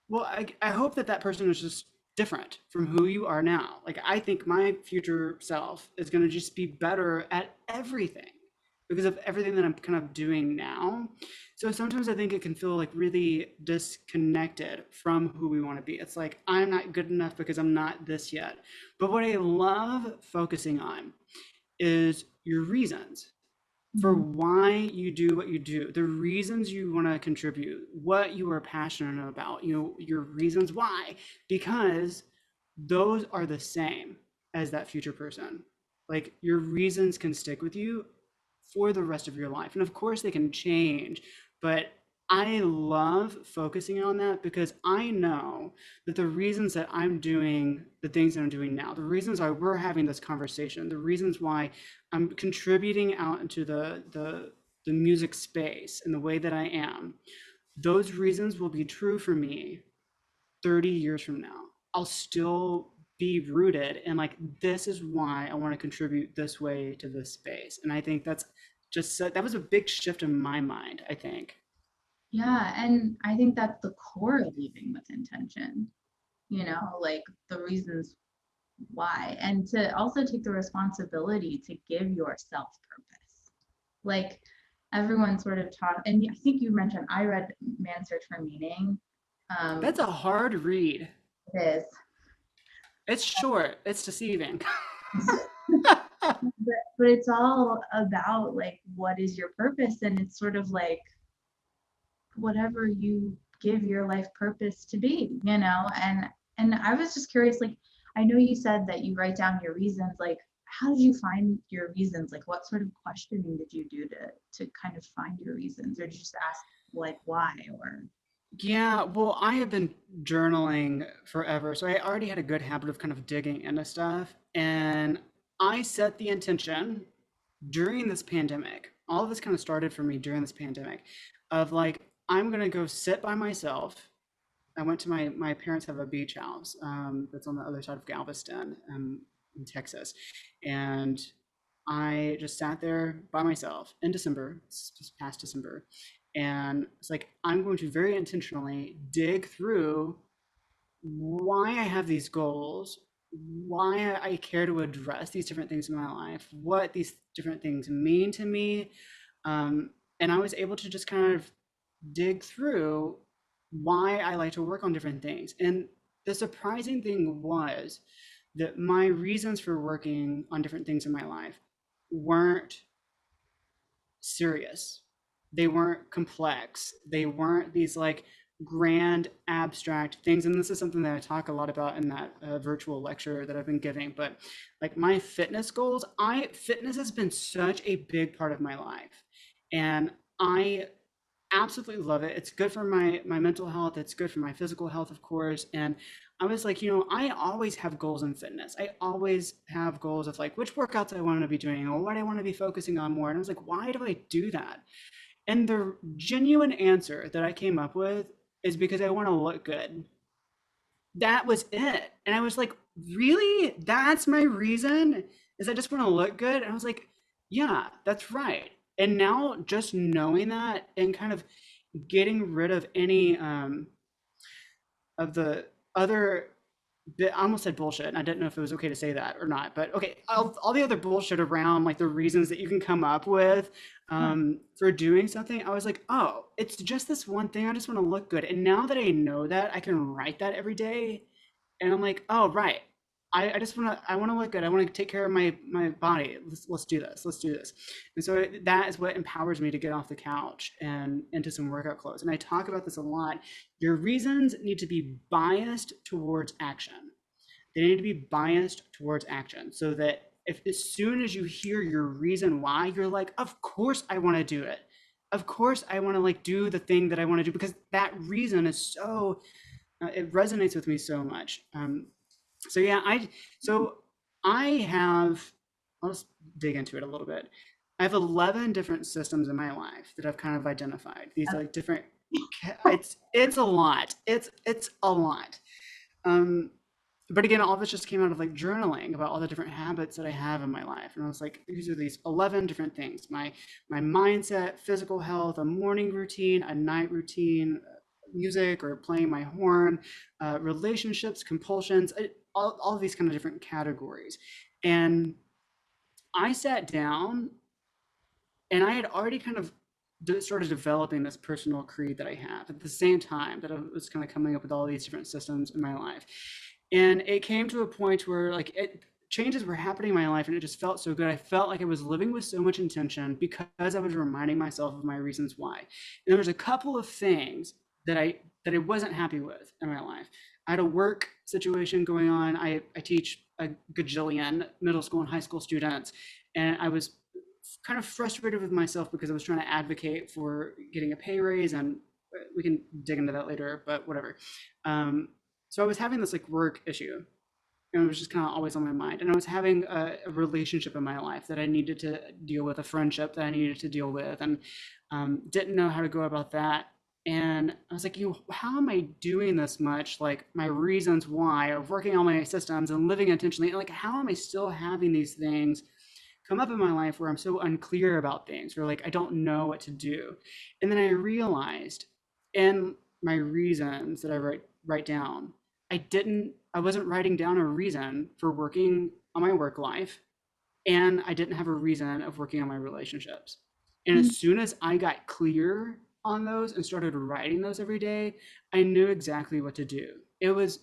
well, I hope that that person is just different from who you are now. Like, I think my future self is going to just be better at everything because of everything that I'm kind of doing now. So sometimes I think it can feel like really disconnected from who we want to be. It's like, I'm not good enough because I'm not this yet. But what I love focusing on is your reasons for Mhm. why you do what you do, the reasons you want to contribute, what you are passionate about, your reasons why, because those are the same as that future person. Like your reasons can stick with you for the rest of your life. And of course they can change, but I love focusing on that because I know that the reasons that I'm doing the things that I'm doing now, the reasons why we're having this conversation, the reasons why I'm contributing out into the music space in the way that I am, those reasons will be true for me 30 years from now. I'll still be rooted and like this is why I want to contribute this way to this space. And I think that's just that was a big shift in my mind, I think. Yeah, and I think that's the core of living with intention, like the reasons why, and to also take the responsibility to give yourself purpose. Like everyone sort of taught, and I think you mentioned I read Man's Search for Meaning. That's Um, a hard read. it It's short. It's deceiving. is. But it's all about like what is your purpose, and it's sort of like whatever you give your life purpose to be, and I was just curious, like I know you said that you write down your reasons, like how did you find your reasons, like what sort of questioning did you do to kind of find your reasons, or did you just ask like why, or Yeah, well, I have been journaling forever, so I already had a good habit of kind of digging into stuff. And I set the intention during this pandemic. All of this kind of started for me during this pandemic of like, I'm gonna go sit by myself. I went to my parents have a beach house that's on the other side of Galveston in Texas, and I just sat there by myself in December, it's just past December, and it's like I'm going to very intentionally dig through why I have these goals, why I care to address these different things in my life, what these different things mean to me, um, and I was able to just kind of dig through why I like to work on different things. And the surprising thing was that my reasons for working on different things in my life weren't serious. They weren't complex. They weren't these like grand abstract things. And this is something that I talk a lot about in that virtual lecture that I've been giving. But like my fitness goals, I fitness has been such a big part of my life. And I absolutely love it. It's good for my mental health. It's good for my physical health, of course. And I was like, I always have goals in fitness. I always have goals of like which workouts I want to be doing or what I want to be focusing on more. And I was like, why do I do that? And the genuine answer that I came up with is because I want to look good. That was it. And I was like, really? That's my reason? Is I just want to look good? And I was like, yeah, that's right. And now just knowing that and kind of getting rid of any of the other I almost said bullshit, and I didn't know if it was okay to say that or not. But okay, all the other bullshit around, like the reasons that you can come up with yeah. for doing something, I was like, oh, it's just this one thing. I just want to look good. And now that I know that, I can write that every day, and I'm like, oh, right. I just want to. I want to look good. I want to take care of my body. Let's do this. Let's do this. And so that is what empowers me to get off the couch and into some workout clothes. And I talk about this a lot. Your reasons need to be biased towards action. They need to be biased towards action so that if as soon as you hear your reason why, you're like, of course I want to do it. Of course I want to like do the thing that I want to do because that reason is so it resonates with me so much. So yeah, so I have. I'll just dig into it a little bit. I have 11 different systems in my life that I've kind of identified. These are like different. It's a lot. It's a lot. Um, but again, all this just came out of like journaling about all the different habits that I have in my life. And I was like, these are these 11 different things. My mindset, physical health, a morning routine, a night routine, music or playing my horn, relationships, compulsions, all of these kind of different categories. And I sat down and I had already kind of started developing this personal creed that I have at the same time that I was kind of coming up with all these different systems in my life. And it came to a point where like changes were happening in my life and it just felt so good. I felt like I was living with so much intention because I was reminding myself of my reasons why. And there was a couple of things that I wasn't happy with in my life. I had a work situation going on. I teach a gajillion middle school and high school students, and I was kind of frustrated with myself because I was trying to advocate for getting a pay raise, and we can dig into that later, but whatever. So I was having this like work issue, and it was just kind of always on my mind. And I was having a relationship in my life that I needed to deal with, a friendship that I needed to deal with, and didn't know how to go about that. And I was like, how am I doing this much? Like my reasons why of working on my systems and living intentionally, and like how am I still having these things come up in my life where I'm so unclear about things, or like I don't know what to do. And then I realized in my reasons that I write down, I wasn't writing down a reason for working on my work life, and I didn't have a reason of working on my relationships. And Mm. as soon as I got clear on those and started writing those every day, I knew exactly what to do. It was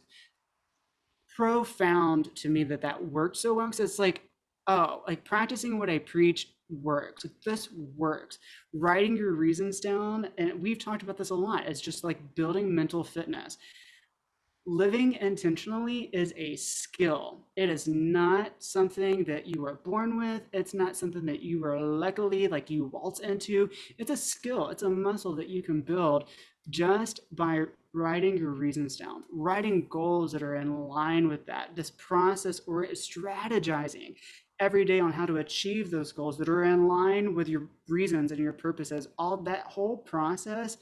profound to me that that worked so well, because it's like, oh, like practicing what I preach works. Like, this works. Writing your reasons down, and we've talked about this a lot, it's just like building mental fitness. Living intentionally is a skill. It is not something that you are born with. It's not something that you are luckily like you waltz into. It's a skill. It's a muscle that you can build just by writing your reasons down, writing goals that are in line with that. This process or strategizing every day on how to achieve those goals that are in line with your reasons and your purposes. All that whole process,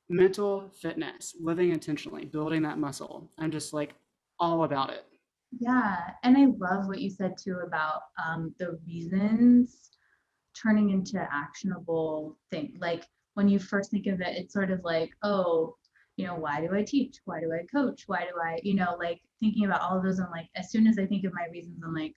mental fitness, living intentionally, building that muscle. I'm just like all about it. Yeah, and I love what you said too about the reasons turning into actionable thing. Like when you first think of it, it's sort of like, oh, why do I teach? Why do I coach? Why do I, like thinking about all of those. I'm like, as soon as I think of my reasons, I'm like,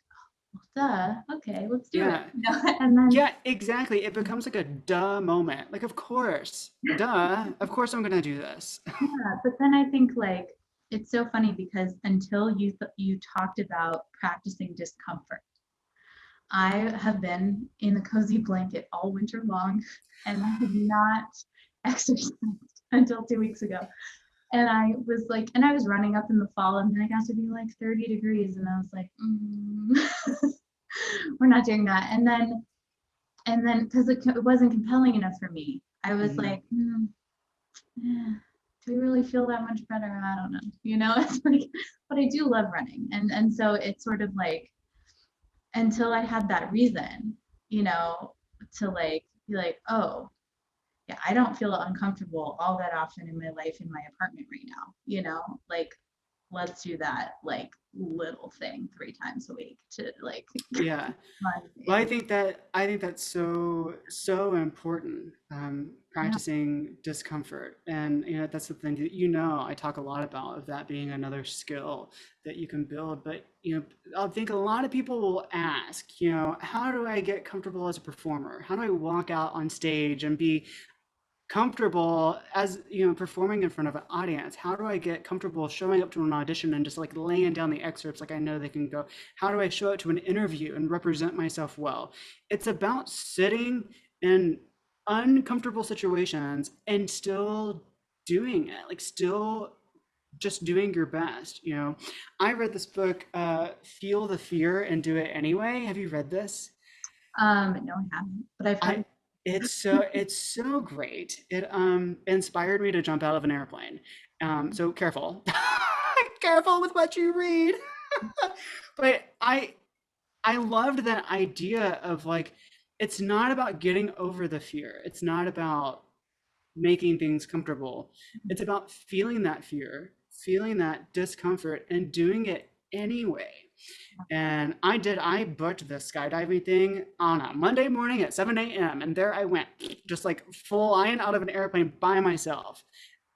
well, duh, okay, let's do it. Yeah. And then, Yeah, exactly. It becomes like a duh moment. Like, of course, duh, of course I'm gonna do this. yeah, but then I think like it's so funny because until you talked about practicing discomfort, I have been in the cozy blanket all winter long, and I have not exercised until 2 weeks ago. And I was like, and I was running up in the fall, and then I got to be like 30 degrees, and I was like, we're not doing that. And then, because it wasn't compelling enough for me, I was Mhm. like, yeah, do we really feel that much better? I don't know. It's like, but I do love running, and so it's sort of like until I had that reason, you know, to like be like, oh, yeah, I don't feel uncomfortable all that often in my life in my apartment right now, like let's do that like little thing 3 times a week to like Yeah. Well, motivate. I think that's so important. Yeah, Practicing discomfort, and that's something that I talk a lot about, of that being another skill that you can build. But I think a lot of people will ask, how do I get comfortable as a performer? How do I walk out on stage and be comfortable as performing in front of an audience? How do I get comfortable showing up to an audition and just like laying down the excerpts like I know they can go? How do I show up to an interview and represent myself well? It's about sitting in uncomfortable situations and still doing it, like still just doing your best. I read this book, Feel the Fear and Do It Anyway. Have you read this? no, I haven't, but I've I heard. it's so great. It inspired me to jump out of an airplane. So careful. Careful with what you read. But I loved that idea of like, it's not about getting over the fear. It's not about making things comfortable. It's about feeling that fear, feeling that discomfort, and doing it anyway. And I booked the skydiving thing on a Monday morning at 7 a.m. And there I went, just like flying out of an airplane by myself.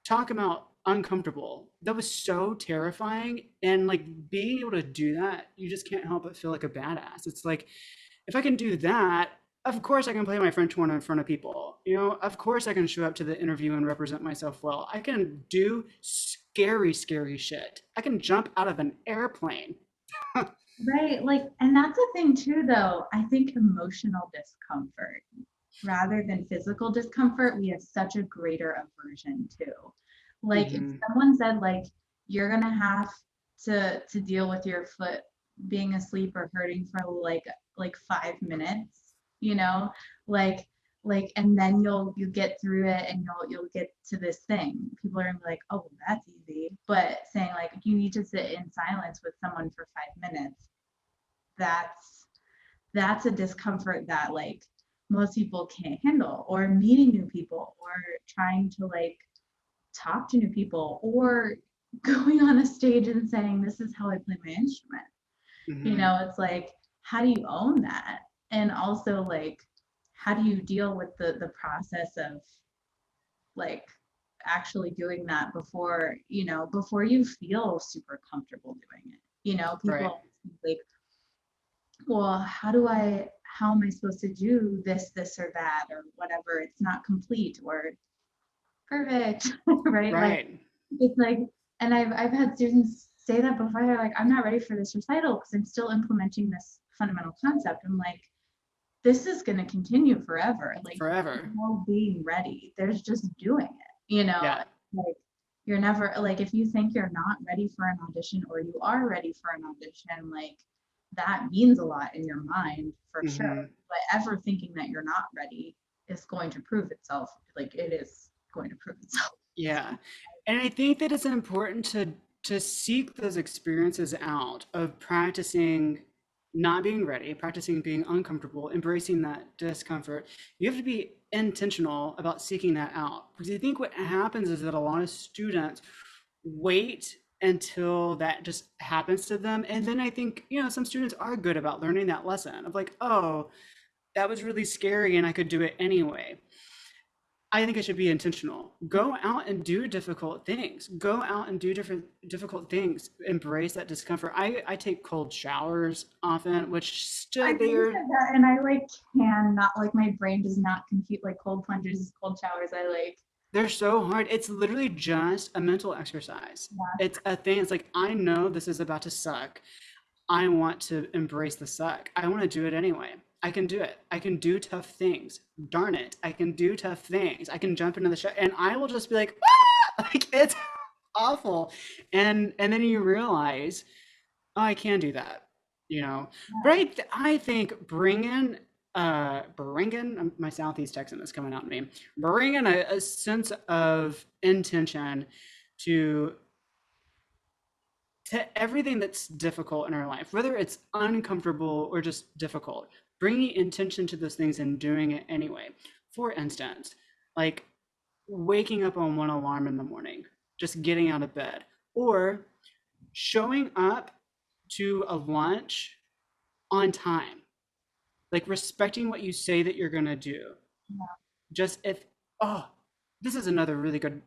Talk about uncomfortable. That was so terrifying. And like being able to do that, you just can't help but feel like a badass. It's like, if I can do that, of course I can play my French horn in front of people. Of course I can show up to the interview and represent myself well. I can do scary, scary shit. I can jump out of an airplane. Right, like, and that's a thing too, though. I think emotional discomfort rather than physical discomfort, we have such a greater aversion to. Like, if Hmm. someone said, like, you're gonna have to deal with your foot being asleep or hurting for like 5 minutes, you know, like and then you get through it and you'll get to this thing. People are gonna be like, oh, well, that's easy. But saying like you need to sit in silence with someone for 5 minutes, that's that's a discomfort that like most people can't handle, or meeting new people, or trying to like talk to new people, or going on a stage and saying this is how I play my instrument. Hmm. It's like, how do you own that? and also like how do you deal with the process of like actually doing that before, before you feel super comfortable doing it. Right. People like, well, how am I supposed to do this or that or whatever? It's not complete or perfect, right? Like Right. it's like, and I've had students say that before. They're like, I'm not ready for this recital because I'm still implementing this fundamental concept. I'm like, this is going to continue forever. Like, Forever. no being ready. There's just doing it, Yeah. like you're never like, if you think you're not ready for an audition or you are ready for an audition, like that means a lot in your mind for sure. Hmm. But ever thinking that you're not ready is going to prove itself. Like it is going to prove itself. Yeah. And I think that it's important to seek those experiences out of practicing not being ready, practicing being uncomfortable, embracing that discomfort. You have to be intentional about seeking that out. Because I think what happens is that a lot of students wait until that just happens to them. And then I think, some students are good about learning that lesson of like, oh, that was really scary and I could do it anyway. I think it should be intentional. Go out and do difficult things. Go out and do different difficult things. Embrace that discomfort. I take cold showers often, which I stood think you there. said that, and I like cannot, like my brain does not compute like cold plunges, cold showers. I like, They're so hard. It's literally just a mental exercise. yeah. It's a thing. It's like, I know this is about to suck. I want to embrace the suck. I want to do it anyway. I can do it. I can do tough things. Darn it. I can do tough things. I can jump into the show and I will just be like, ah! Like it's awful. And then you realize, oh, I can do that, you know. But I think bringing my Southeast Texan is coming out in me. Bringing a sense of intention to everything that's difficult in our life, whether it's uncomfortable or just difficult, bringing intention to those things and doing it anyway. For instance, like waking up on one alarm in the morning, just getting out of bed, or showing up to a lunch on time, like respecting what you say that you're going to do. Just if, oh, this is another really good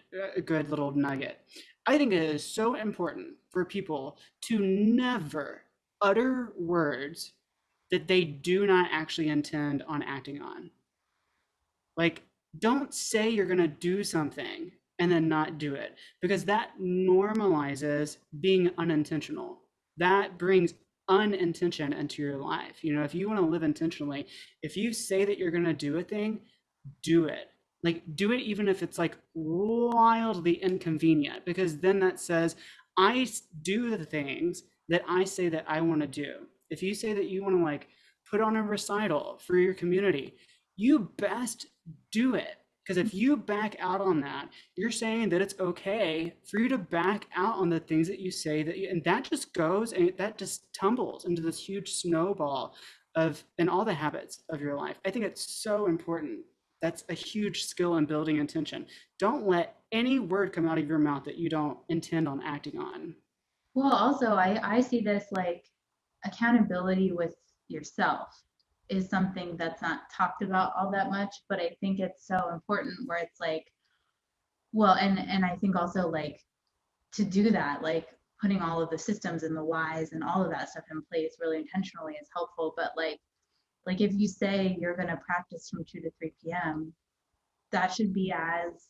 little nugget. I think it is so important for people to never utter words that they do not actually intend on acting on. Like, don't say you're going to do something and then not do it, because that normalizes being unintentional. That brings unintention into your life. If you want to live intentionally, if you say that you're going to do a thing, do it. Like, do it even if it's like wildly inconvenient, because then that says, I do the things that I say that I want to do. If you say that you want to like put on a recital for your community, you best do it. Because if you back out on that, you're saying that it's okay for you to back out on the things that you say and that just goes and that just tumbles into this huge snowball of and all the habits of your life. I think it's so important. That's a huge skill in building intention. Don't let any word come out of your mouth that you don't intend on acting on. Well, also, I see this like accountability with yourself is something that's not talked about all that much, but I think it's so important where it's like, well, and I think also like to do that, like putting all of the systems and the whys and all of that stuff in place really intentionally is helpful. But like if you say you're going to practice from 2 to 3 p.m., that should be as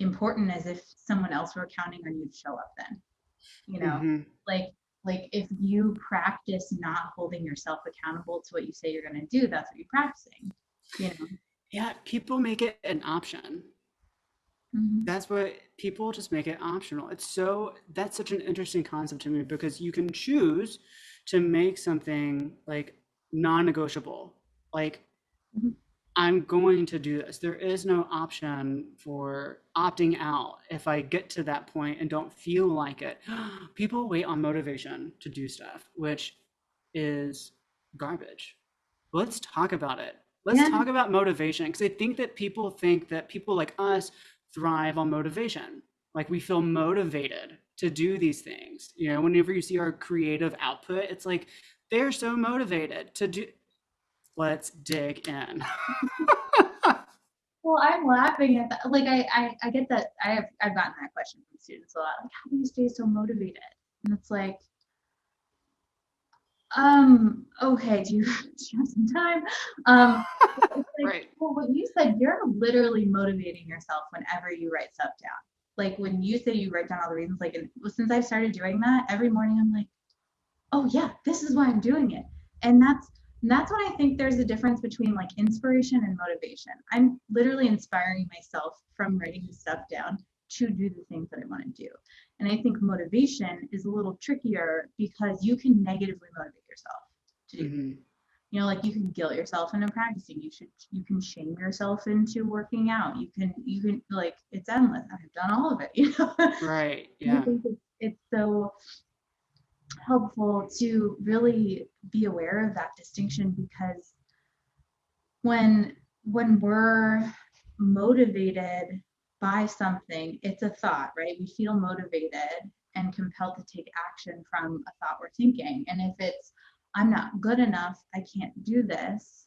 important as if someone else were counting on you to show up then, you know, Mm-hmm. like like if you practice not holding yourself accountable to what you say you're going to do, that's what you're practicing, you know. Yeah, people make it an option. Mm-hmm. That's what people just make it optional. That's such an interesting concept to me because you can choose to make something like non-negotiable. Like, Mm-hmm. I'm going to do this. There is no option for opting out if I get to that point and don't feel like it. People wait on motivation to do stuff, which is garbage. Let's talk about it. Let's Yeah. talk about motivation because I think that people like us thrive on motivation. Like we feel motivated to do these things. Whenever you see our creative output, it's like they're so motivated to do. Let's dig in. Well, I'm laughing at that. Like I get that. I've gotten that question from students a lot. Like, how do you stay so motivated? And it's like, okay, do you, do you have some time? It's like, Right. well, what you said, you're literally motivating yourself whenever you write stuff down. Like when you say you write down all the reasons, like, and since I've started doing that, every morning I'm like, oh yeah, this is why I'm doing it. And that's when I think there's a difference between like inspiration and motivation. I'm literally inspiring myself from writing this stuff down to do the things that I want to do. And I think motivation is a little trickier because you can negatively motivate yourself to do. Hmm. Like you can guilt yourself into practicing. You can shame yourself into working out. You can like it's endless. I've done all of it. Right. I Yeah. think it's so helpful to really be aware of that distinction because when we're motivated by something, it's a thought, right? We feel motivated and compelled to take action from a thought we're thinking. And if it's I'm not good enough, I can't do this,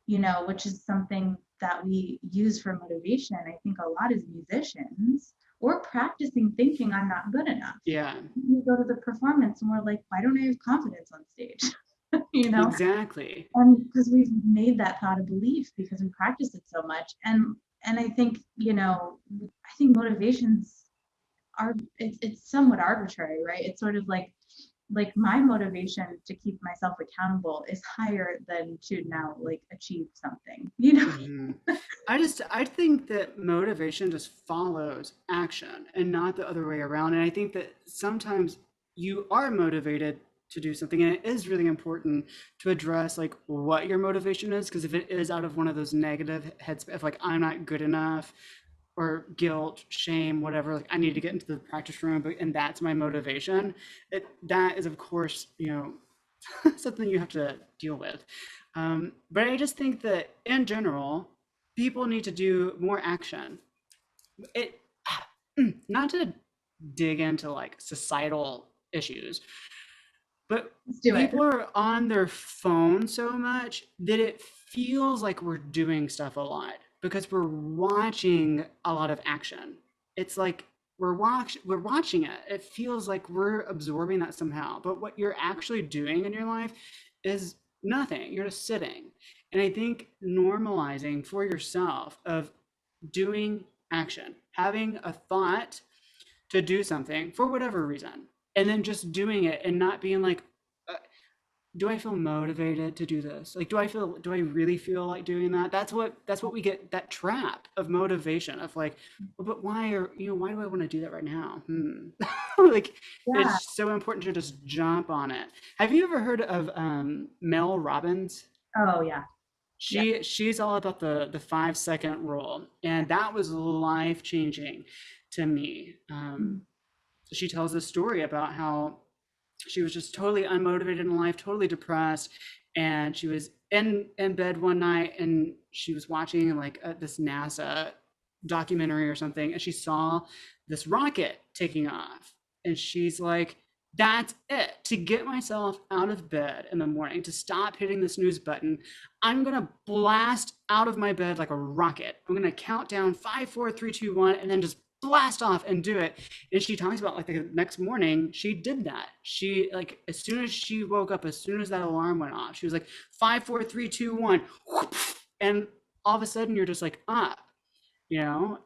which is something that we use for motivation, I think a lot as musicians, we're practicing thinking I'm not good enough. Yeah. We go to the performance and we're like, why don't I have confidence on stage? you know, Exactly. and because we've made that thought a belief because we practice it so much. And I think, I think motivations are it's somewhat arbitrary, right? It's sort of like my motivation to keep myself accountable is higher than to now like achieve something. Hmm. I think that motivation just follows action and not the other way around. And I think that sometimes you are motivated to do something, and it is really important to address like what your motivation is, because if it is out of one of those negative headspace of like I'm not good enough or guilt, shame, whatever, like I need to get into the practice room, but and that's my motivation. That is of course, something you have to deal with. But I just think that in general, people need to do more action. It not to dig into like societal issues, but Let's do it. people are on their phone so much that it feels like we're doing stuff a lot because we're watching a lot of action. It's like we're watching it. It feels like we're absorbing that somehow. But what you're actually doing in your life is nothing. You're just sitting. And I think normalizing for yourself of doing action, having a thought to do something for whatever reason, and then just doing it and not being like, uh, do I feel motivated to do this? Like, do I really feel like doing that? That's what we get, that trap of motivation of like, well, but why do I want to do that right now? Like, Yeah. it's so important to just jump on it. Have you ever heard of Mel Robbins? Oh yeah. Yeah. She's all about the 5 second rule, and that was life changing to me. She tells this story about how she was just totally unmotivated in life, totally depressed, and she was in bed one night and she was watching like this NASA documentary or something, and she saw this rocket taking off, and she's like, that's it. To get myself out of bed in the morning, to stop hitting the snooze button, I'm gonna blast out of my bed like a rocket. I'm gonna count down 5, 4, 3, 2, 1, and then just blast off and do it. And she talks about like the next morning she did that. She like as soon as she woke up, as soon as that alarm went off, she was like 5, 4, 3, 2, 1, and all of a sudden you're just like up, you know,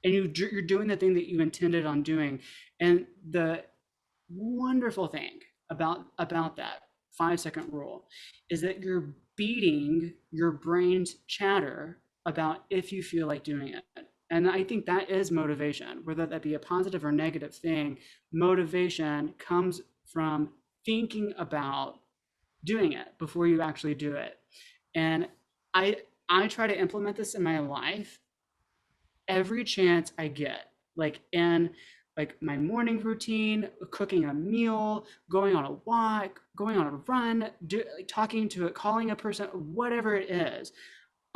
and you're doing the thing that you intended on doing. And the wonderful thing about that 5 second rule is that you're beating your brain's chatter about if you feel like doing it. And I think that is motivation, whether that be a positive or negative thing. Motivation comes from thinking about doing it before you actually do it. And I I try to implement this in my life every chance I get, like in like my morning routine, cooking a meal, going on a walk, going on a run, like talking to it, calling a person, whatever it is.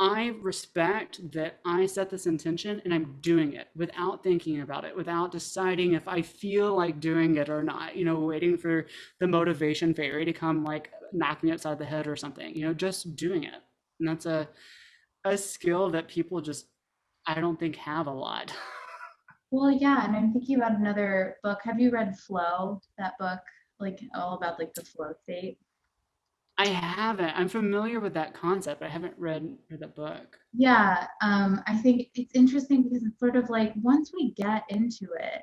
I respect that I set this intention and I'm doing it without thinking about it, without deciding if I feel like doing it or not, waiting for the motivation fairy to come like knock me upside the head or something, just doing it. And that's a skill that people just, I don't think have a lot. Well, yeah, and I'm thinking about another book. Have you read Flow, that book, like all about like the flow state? I haven't. I'm familiar with that concept, but I haven't read the book. Yeah, I think it's interesting because it's sort of like once we get into it,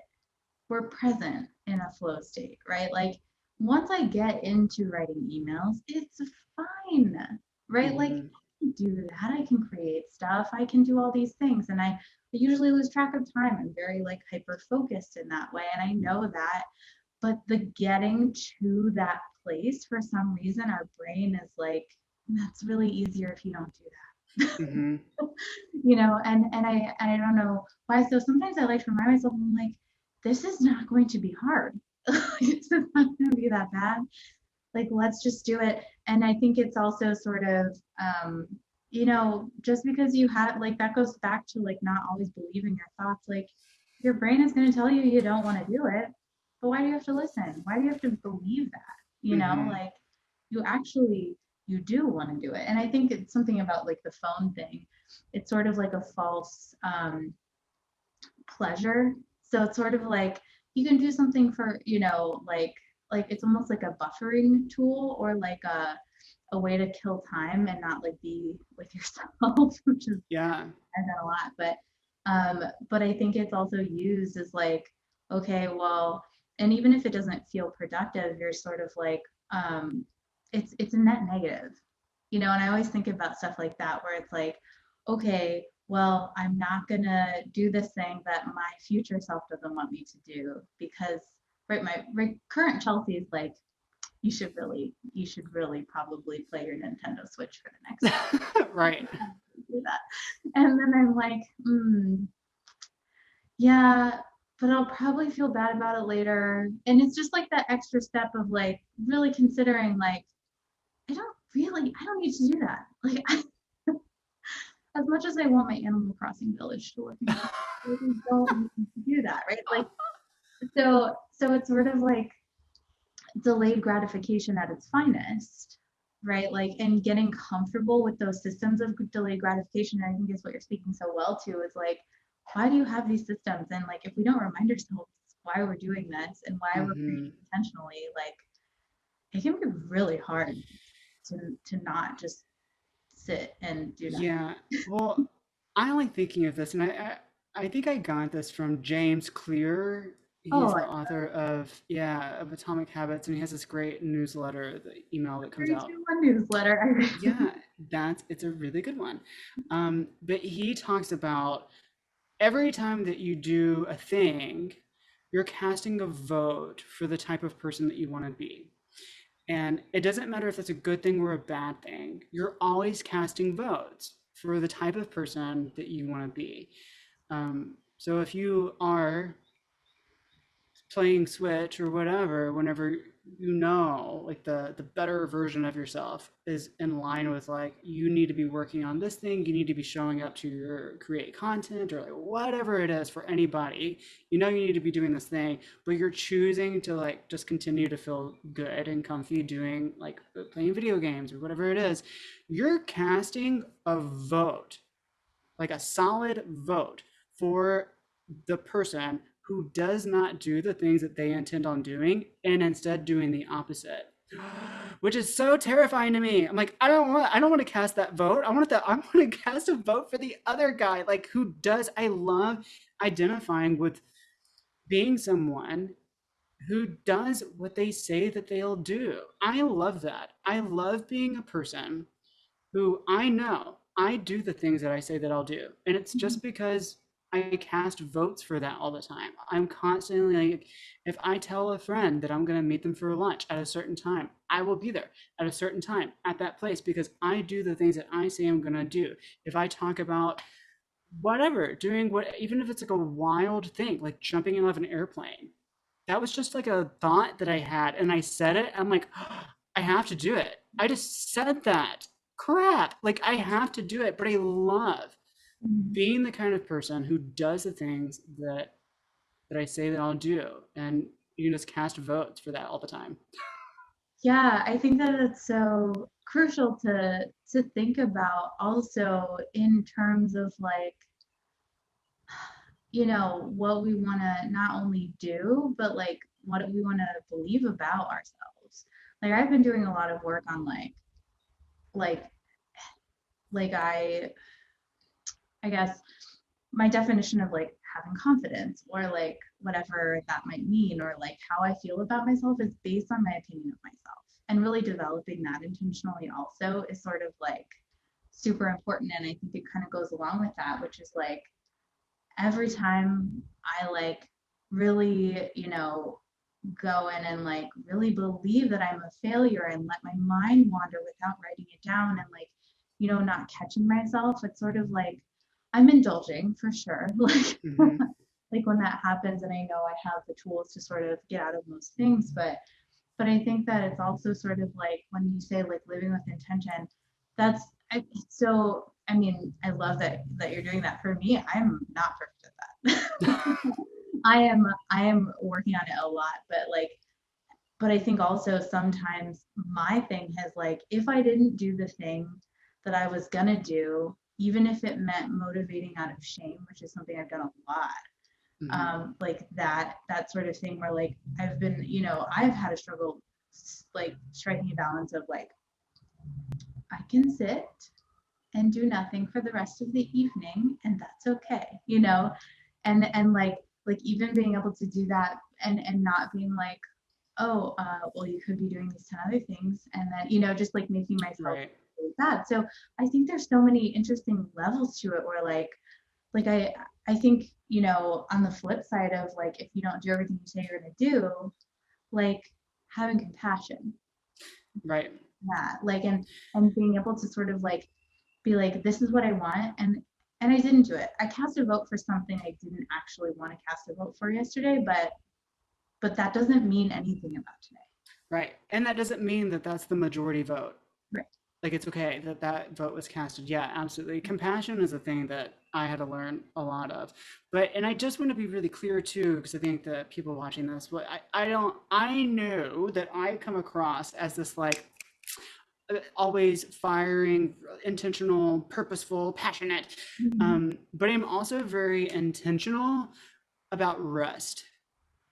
we're present in a flow state, right? Like once I get into writing emails, it's fine, right? Like Hmm. I can do that. I can create stuff. I can do all these things. And I usually lose track of time. I'm very like hyper focused in that way. And I know that. But the getting to that place, for some reason, our brain is like, that's really easier if you don't do that. Hmm. And I don't know why. So sometimes I like to remind myself, I'm like, this is not going to be hard. This is not going to be that bad. Like, let's just do it. And I think it's also sort of, just because you have like that goes back to like not always believing your thoughts. Like, your brain is going to tell you you don't want to do it, but why do you have to listen? Why do you have to believe that? Hmm. Like you actually you do want to do it. And I think it's something about like the phone thing. It's sort of like a false pleasure. So it's sort of like you can do something for, like it's almost like a buffering tool or like a way to kill time and not like be with yourself, which is Yeah. I've done a lot. But I think it's also used as like, okay, well, and even if it doesn't feel productive, you're sort of like, it's a net negative, and I always think about stuff like that where it's like, okay, well, I'm not gonna do this thing that my future self doesn't want me to do because right, my current Chelsea is like, you should really probably play your Nintendo Switch for the next Right. do that. And then I'm like, yeah, but I'll probably feel bad about it later. And it's just like that extra step of like really considering like I don't need to do that. Like as much as I want my Animal Crossing village to work again, I really don't need to do that, right? Like so it's sort of like delayed gratification at its finest, right? Like, and getting comfortable with those systems of delayed gratification, I think is what you're speaking so well to, is like, why do you have these systems? And like, if we don't remind ourselves why we're doing this and why we're Hmm. creating intentionally, like, it can be really hard to not just sit and do nothing. Yeah. Well, I like thinking of this, and I think I got this from James Clear. Oh, He's the author of, yeah, of Atomic Habits, and he has this great newsletter, the email that comes out. 3-2-1 newsletter. Yeah, it's a really good one. But he talks about every time that you do a thing, you're casting a vote for the type of person that you want to be. And it doesn't matter if that's a good thing or a bad thing. You're always casting votes for the type of person that you want to be. So if you are playing Switch or whatever, whenever like the better version of yourself is in line with like you need to be working on this thing, you need to be showing up to your create content or like whatever it is for anybody. You need to be doing this thing, but you're choosing to like just continue to feel good and comfy doing like playing video games or whatever it is. You're casting a vote, like a solid vote for the person who does not do the things that they intend on doing and instead doing the opposite. Which is so terrifying to me. I'm like, I don't want to cast that vote. I want to cast a vote for the other guy, like who does. I love identifying with being someone who does what they say that they'll do. I love that. I love being a person who I know I do the things that I say that I'll do. And it's just because I cast votes for that all the time. I'm constantly like, if I tell a friend that I'm going to meet them for lunch at a certain time, I will be there at a certain time at that place because I do the things that I say I'm going to do. If I talk about whatever, doing what, even if it's like a wild thing, like jumping out of an airplane, that was just like a thought that I had and I said it. I'm like, oh, I have to do it. I just said that. crap, like I have to do it, but I love Mhm. being the kind of person who does the things that I say that I'll do. And you can just cast votes for that all the time. Yeah, I think that it's so crucial to think about also in terms of like, what we want to not only do, but like what we want to believe about ourselves. Like I've been doing a lot of work on like like I guess my definition of like having confidence or like whatever that might mean or like how I feel about myself is based on my opinion of myself. And really developing that intentionally also is sort of like super important. And I think it kind of goes along with that, which is like every time I like really, go in and like really believe that I'm a failure and let my mind wander without writing it down and like, not catching myself, it's sort of like I'm indulging for sure. Like Hmm. like when that happens and I know I have the tools to sort of get out of most things, but I think that it's also sort of like when you say like living with intention, that's so I mean, I love that you're doing that. For me, I'm not perfect at that. I am working on it a lot, but I think also sometimes my thing has like if I didn't do the thing that I was gonna do, even if it meant motivating out of shame, which is something I've done a lot, Hmm. like that sort of thing where like I've been, I've had a struggle like striking a balance of like I can sit and do nothing for the rest of the evening and that's okay, and like even being able to do that and not being like oh well you could be doing these 10 other things and then just like making myself Right. really bad. So I think there's so many interesting levels to it where like I think on the flip side of like if you don't do everything you say you're going to do, like having compassion, Right. yeah, like and being able to sort of like be like this is what I want and I didn't do it. I cast a vote for something I didn't actually want to cast a vote for yesterday, but that doesn't mean anything about today. Right. And that doesn't mean that that's the majority vote. Right. Like it's okay that that vote was casted. Yeah, absolutely. Compassion is a thing that I had to learn a lot of. But and I just want to be really clear too, because I think that people watching this, what I don't I know that I come across as this like always firing, intentional, purposeful, passionate. Mhm. But I'm also very intentional about rest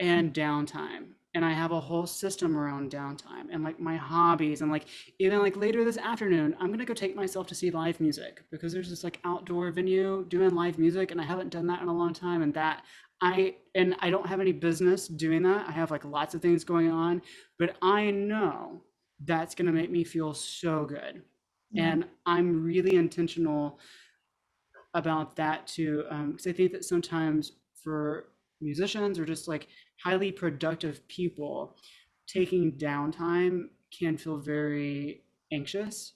and downtime. And I have a whole system around downtime and like my hobbies and like even like later this afternoon, I'm gonna go take myself to see live music because there's this like outdoor venue doing live music and I haven't done that in a long time and that I don't have any business doing that. I have like lots of things going on, but I know that's gonna make me feel so good. Yeah. And I'm really intentional about that too, because I think that sometimes for musicians or just like highly productive people, taking downtime can feel very anxious.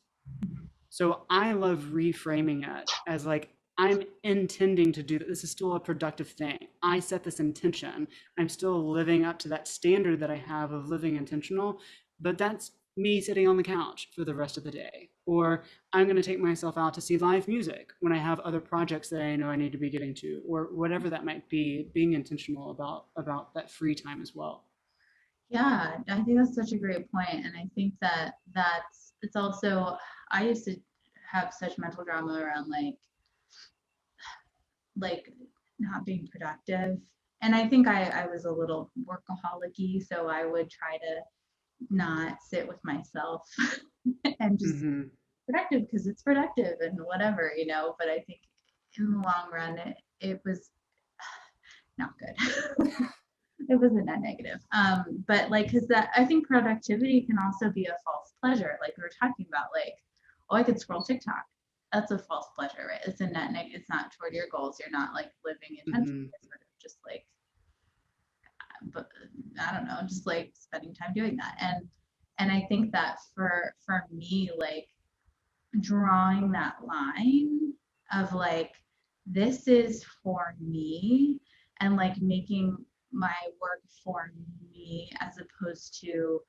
So I love reframing it as like I'm intending to do that. This is still a productive thing. I set this intention. I'm still living up to that standard that I have of living intentional, but that's me sitting on the couch for the rest of the day. Or I'm going to take myself out to see live music when I have other projects that I know I need to be getting to, or whatever that might be. Being intentional about that free time as well. Yeah, I think that's such a great point, and I think that it's also I used to have such mental drama around like not being productive, and I think I was a little workaholic-y, so I would try to not sit with myself and just Mm-hmm. productive because it's productive and whatever, but I think in the long run it was not good. It wasn't that negative. But like, cause that I think productivity can also be a false pleasure. Like we were talking about, like, oh, I could scroll TikTok. That's a false pleasure, right? It's a net negative. It's not toward your goals. You're not like living intentionally. Mm-hmm. It's sort of just like, but I don't know, just like spending time doing that. And I think that for me, like drawing that line of like this is for me and like making my work for me as opposed to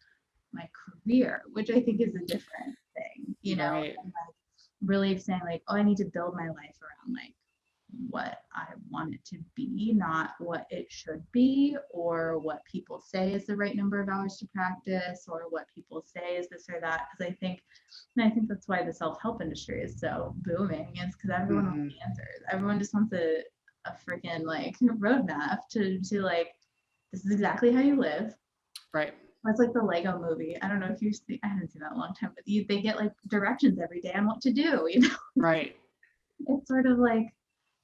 my career, which I think is a different thing, you know, Right. and like really saying like, oh, I need to build my life around like what I want it to be, not what it should be, or what people say is the right number of hours to practice, or what people say is this or that. Because and I think that's why the self-help industry is so booming, is because everyone wants Hmm. answers. Everyone just wants a freaking like roadmap to like, this is exactly how you live. Right. That's like the Lego movie. I don't know if you've seen, I haven't seen that in a long time, but they get like directions every day on what to do, you know? Right. It's sort of like,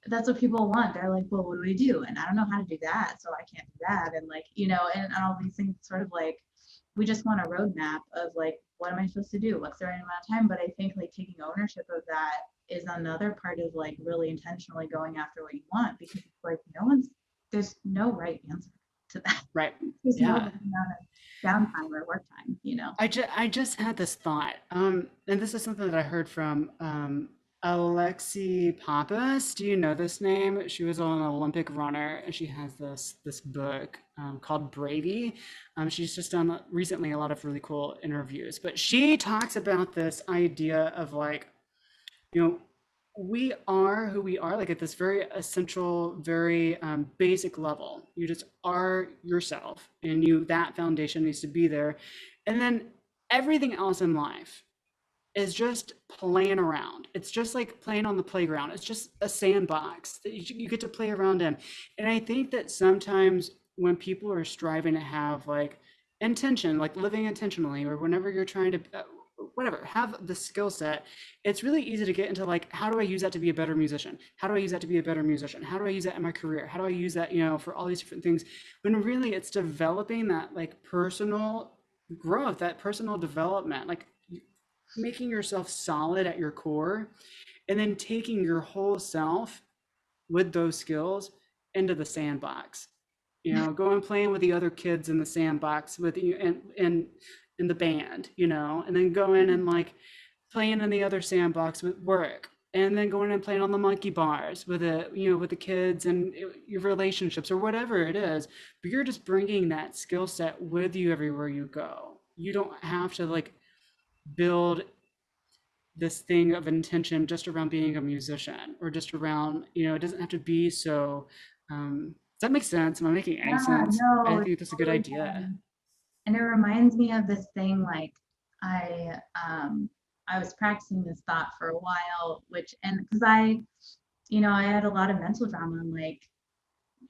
that's what people want. They're like, well, what do we do? And I don't know how to do that, so I can't do that. And like, you know, and all these things sort of like, we just want a roadmap of like, what am I supposed to do? What's the right amount of time? But I think like taking ownership of that is another part of like really intentionally going after what you want, because it's like there's no right answer to that. Right. There's no Yeah. right amount of downtime or work time, you know? I just had this thought, and this is something that I heard from Alexi Pappas. Do you know this name? She was an Olympic runner, and she has this book called Bravey. She's just done recently a lot of really cool interviews, but she talks about this idea of like, you know, we are who we are, like at this very essential, very basic level. You just are yourself, and that foundation needs to be there. And then everything else in life is just playing around. It's just like playing on the playground. It's just a sandbox that you get to play around in. And I think that sometimes when people are striving to have like intention, like living intentionally, or whenever you're trying to, whatever, have the skill set, it's really easy to get into like, how do I use that to be a better musician? How do I use that to be a better musician? How do I use that in my career? How do I use that, for all these different things? When really it's developing that like personal growth, that personal development, like making yourself solid at your core, and then taking your whole self with those skills into the sandbox. Go and playing with the other kids in the sandbox with you and in the band, and then go in and like playing in the other sandbox with work, and then going and playing on the monkey bars with the kids and your relationships or whatever it is. But you're just bringing that skill set with you everywhere you go. You don't have to like build this thing of intention just around being a musician, or just around, it doesn't have to be so. Does that make sense? Am I making any Yeah, sense? I no, it think that's a good totally idea. does. And it reminds me of this thing like I um I was practicing this thought for a while, which and because I had a lot of mental drama and like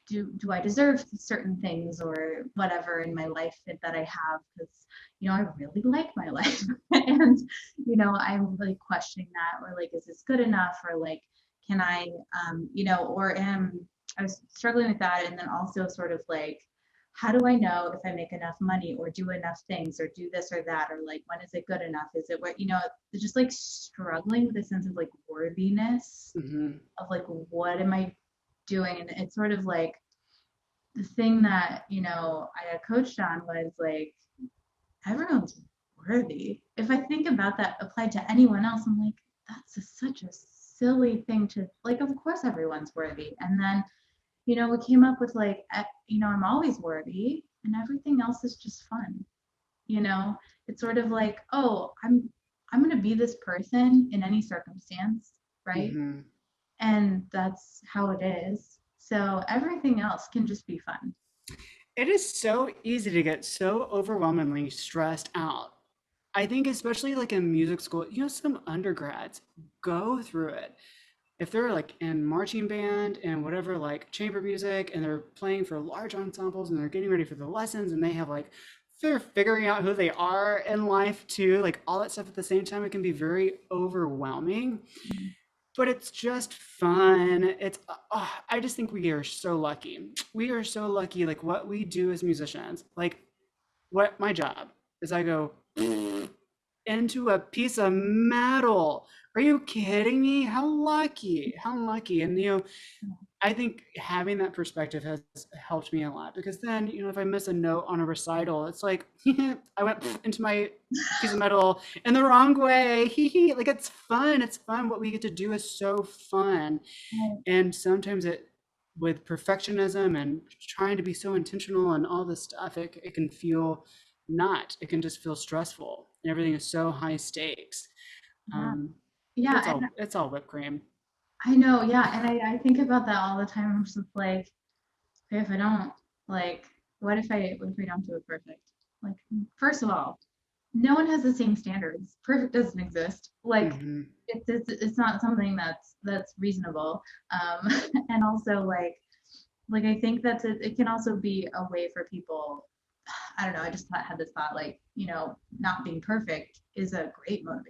do I deserve certain things or whatever in my life that I have, because I really like my life and I'm really questioning that, or like is this good enough, or like can I or am I was struggling with that, and then also sort of like how do I know if I make enough money or do enough things or do this or that, or like when is it good enough, is it what it's just like struggling with a sense of like worthiness Hmm. of like what am I doing. And it's sort of like the thing that I got coached on was like everyone's worthy. If I think about that applied to anyone else, I'm like, such a silly thing to like. Of course everyone's worthy. And then we came up with like I'm always worthy and everything else is just fun. you know it's sort of like, oh, I'm going to be this person in any circumstance, right? Hmm. And that's how it is. So everything else can just be fun. It is so easy to get so overwhelmingly stressed out. I think especially like in music school, some undergrads go through it. If they're like in marching band and whatever, like chamber music, and they're playing for large ensembles and they're getting ready for the lessons, and they have like, they're figuring out who they are in life too, like all that stuff at the same time, it can be very overwhelming. But it's just fun. I just think we are so lucky. We are so lucky. Like what we do as musicians, like what my job is, I go into a piece of metal. Are you kidding me? How lucky! How lucky! And I think having that perspective has helped me a lot, because then, if I miss a note on a recital, it's like I went into my piece of metal in the wrong way. Like it's fun. It's fun. What we get to do is so fun. Right. And sometimes with perfectionism and trying to be so intentional and all this stuff, it can feel not. It can just feel stressful, and everything is so high stakes. Yeah. Um, but Yeah, and it's all whipped cream. I know, yeah, and I think about that all the time. I'm just like, okay, if I don't like, what if I don't do it perfect? Like, first of all, no one has the same standards. Perfect doesn't exist. Like, Hmm. it's not something that's reasonable. And also like I think it can also be a way for people. I don't know. I just had this thought, like, not being perfect is a great motivator.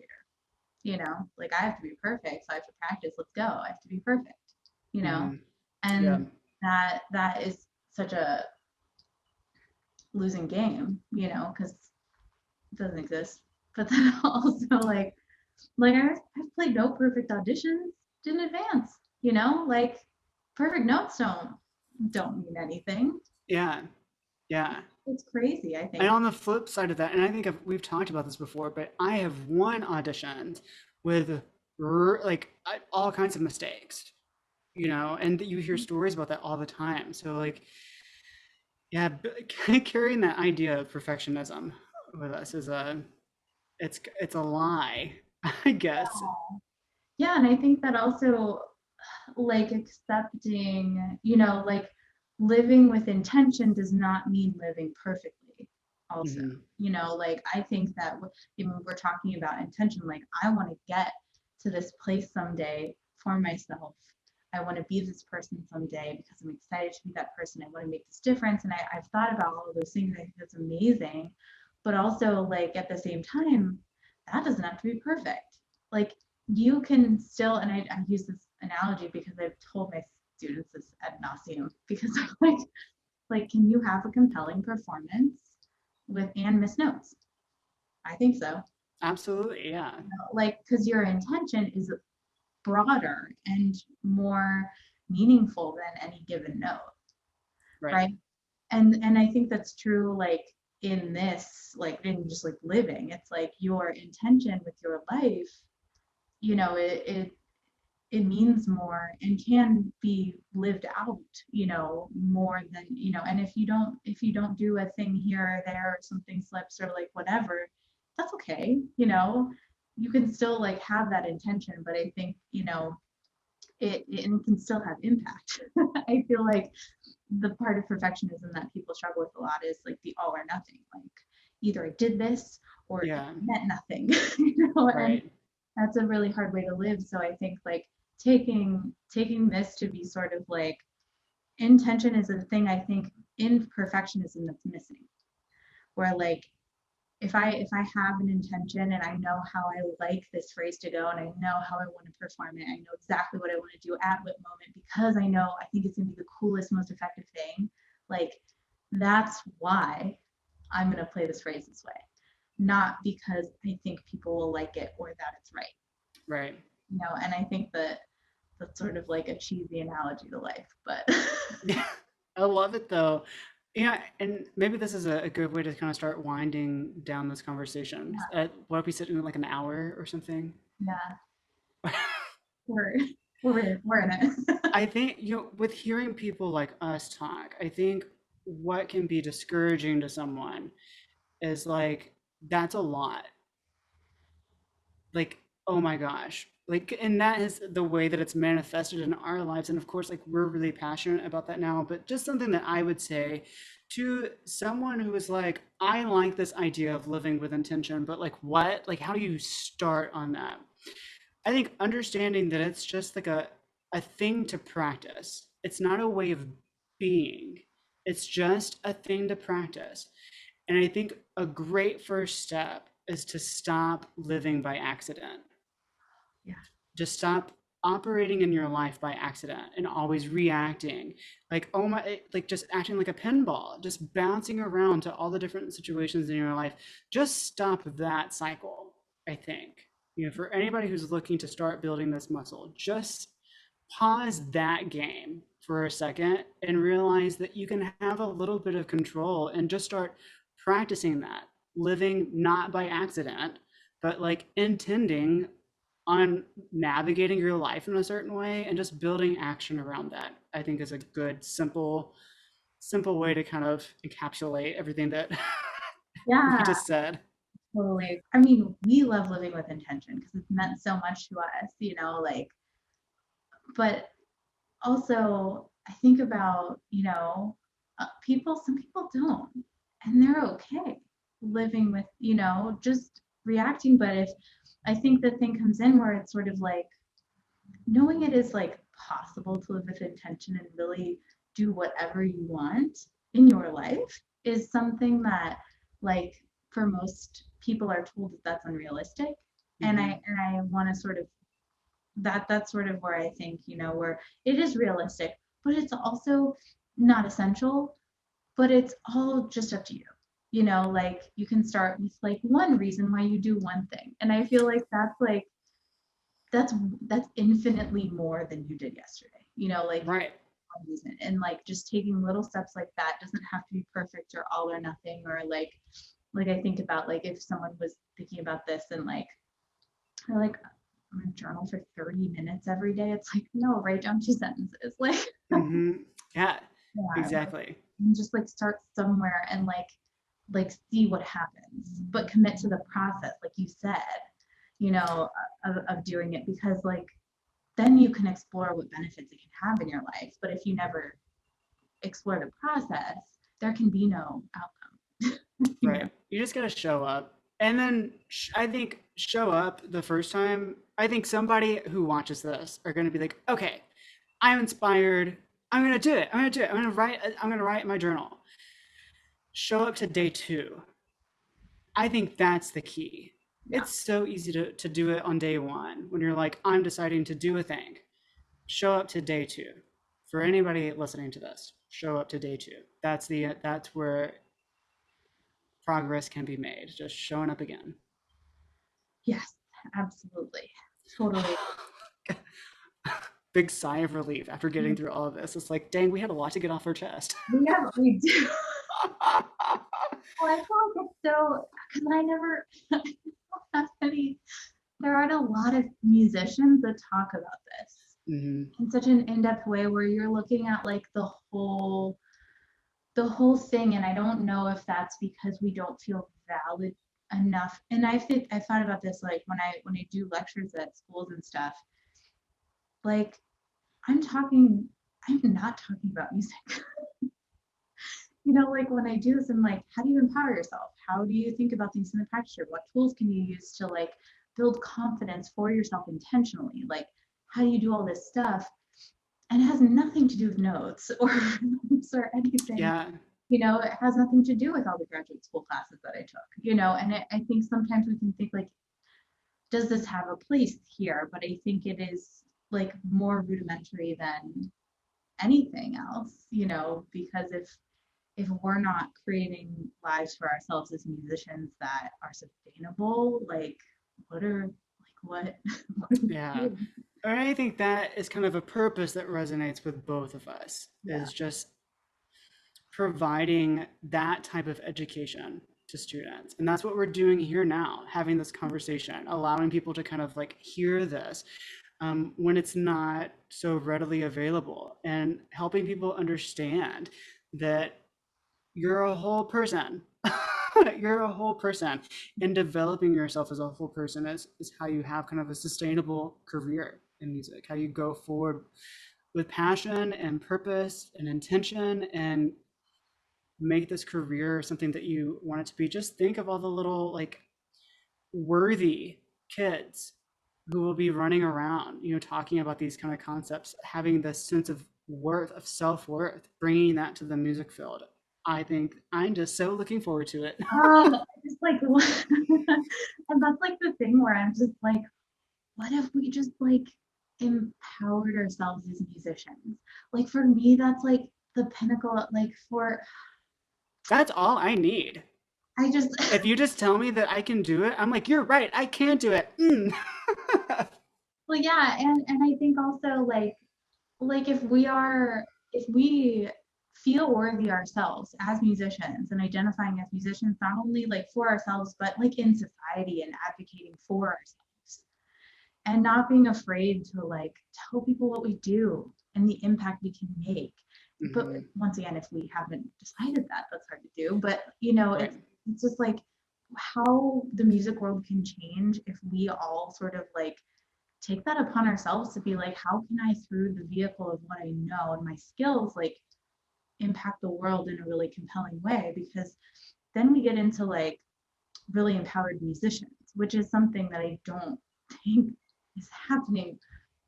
Like I have to be perfect, so I have to practice. Let's go. I have to be perfect. You know, Hmm. Yeah. and that is such a losing game. Because it doesn't exist. But then also like I've played no perfect auditions, didn't advance. Like perfect notes don't mean anything. Yeah. Yeah. It's crazy, I And think. on the flip side of that, and I think we've talked about this before, but I have won auditions with like all kinds of mistakes, and you hear stories about that all the time. So like, yeah, carrying that idea of perfectionism with us is it's a lie, I guess. Yeah, and I think that also like accepting, like living with intention does not mean living perfectly also. Hmm. Like I think that when we're talking about intention, like I want to get to this place someday for myself. I want to be this person someday because I'm excited to be that person. I want to make this difference. And I've thought about all of those things. I think that's amazing. But also, like, at the same time, that doesn't have to be perfect. Like, you can still, and I use this analogy because I've told my students this ad nauseum because I'm like, can you have a compelling performance with and miss notes? I think so. Absolutely, yeah. Like, because your intention is broader and more meaningful than any given note, Right. right? And I think that's true, like in this, like in just like living. It's like your intention with your life, it means more and can be lived out, more than, and if you don't do a thing here or there, or something slips or like whatever, that's okay. You can still like have that intention, but I think, it can still have impact. I feel like the part of perfectionism that people struggle with a lot is like the all or nothing. Like either I did this or it Yeah. meant nothing, and Right. that's a really hard way to live. So I think like taking this to be sort of like intention is a thing I think in perfectionism that's missing. Where like if I have an intention and I know how I like this phrase to go and I know how I want to perform it, I know exactly what I want to do at what moment because I think it's gonna be the coolest, most effective thing. Like that's why I'm gonna play this phrase this way, not because I think people will like it or that it's right. Right. And I think that that's sort of like a cheesy analogy to life, but Yeah. I love it though. Yeah, and maybe this is a good way to kind of start winding down this conversation. What if we sit in like an hour or something? yeah, we're we're in it. I think, with hearing people like us talk, I think what can be discouraging to someone is like, that's a lot. Like, oh my gosh. Like, and that is the way that it's manifested in our lives. And of course, like, we're really passionate about that now. But just something that I would say to someone who is like, I like this idea of living with intention, but like, what? Like, how do you start on that? I think understanding that it's just like a thing to practice. It's not a way of being. It's just a thing to practice. And I think a great first step is to stop living by accident. Yeah, Just stop operating in your life by accident and always reacting like, oh my, like just acting like a pinball, just bouncing around to all the different situations in your life. Just stop that cycle. I think, for anybody who's looking to start building this muscle, just pause that game for a second and realize that you can have a little bit of control and just start practicing that, living not by accident, but like intending on navigating your life in a certain way and just building action around that. I think is a good simple way to kind of encapsulate everything that we Yeah, just said. totally. I mean, we love living with intention because it's meant so much to us, like, but also I think about, some people don't, and they're okay living with, just reacting. But if I think the thing comes in where it's sort of like knowing it is like possible to live with intention and really do whatever you want in your life is something that, like, for most people are told that that's unrealistic. And Hmm. I want to sort of that's sort of where I think, where it is realistic, but it's also not essential, but it's all just up to you. Like you can start with like one reason why you do one thing. And I feel like that's that's infinitely more than you did yesterday. Like Right. one reason. And like just taking little steps like that doesn't have to be perfect or all or nothing, or like I think about like if someone was thinking about this and like they're like, I'm gonna journal for 30 minutes every day. It's like, no, write down 2 sentences. Like, Hmm. Yeah, yeah, like, exactly. and just like start somewhere and like see what happens, but commit to the process, like you said, you know, of doing it, because like then you can explore what benefits it can have in your life. But if you never explore the process, there can be no outcome. Right. You just got to show up. And then I think show up the first time. I think somebody who watches this are going to be like, okay, I'm inspired. I'm going to do it. I'm going to do it. I'm going to write in my journal. Show up to day two. I think that's the key. Yeah. It's so easy to do it on day one when you're like, I'm deciding to do a thing. Show up to day two. For anybody listening to this, show up to day two. That's where progress can be made. Just showing up again. Yes, absolutely. Totally. Big sigh of relief after getting Yeah, through all of this. It's like, dang, we had a lot to get off our chest. we do. Well, I feel like it's so because I never I don't have any. There aren't a lot of musicians that talk about this Hmm. in such an in-depth way where you're looking at like the whole thing. And I don't know if that's because we don't feel valid enough. And I thought about this like when I do lectures at schools and stuff. Like I'm talking, I'm not talking about music. Like when I do this, I'm like, how do you empower yourself? How do you think about things in the practice? What tools can you use to like build confidence for yourself intentionally? Like, how do you do all this stuff? And it has nothing to do with notes or or anything. Yeah, It has nothing to do with all the graduate school classes that I took. And I think sometimes we can think like, does this have a place here? But I think it is like more rudimentary than anything else, because if we're not creating lives for ourselves as musicians that are sustainable, like what what are we yeah. doing? And I think that is kind of a purpose that resonates with both of us, Yeah. is just providing that type of education to students. And that's what we're doing here now, having this conversation, allowing people to kind of like hear this when it's not so readily available, and helping people understand that you're a whole person. You're a whole person. And developing yourself as a whole person is how you have kind of a sustainable career in music, how you go forward with passion and purpose and intention and make this career something that you want it to be. Just think of all the little like worthy kids who will be running around, talking about these kind of concepts, having this sense of worth, of self-worth, bringing that to the music field. I think I'm just so looking forward to it. Just like and that's like the thing where I'm just like, what if we just like empowered ourselves as musicians? Like for me, that's like the pinnacle. Like for That's all I need. I just If you just tell me that I can do it, I'm like, you're right, I can do it. Mm. well, yeah, and I think also like if we feel worthy ourselves as musicians and identifying as musicians, not only like for ourselves but like in society and advocating for ourselves and not being afraid to like tell people what we do and the impact we can make. But Hmm. once again, if we haven't decided that, that's hard to do. But Right. it's just like how the music world can change if we all sort of like take that upon ourselves to be like, how can I, through the vehicle of what I know and my skills, like impact the world in a really compelling way? Because then we get into like really empowered musicians, which is something that I don't think is happening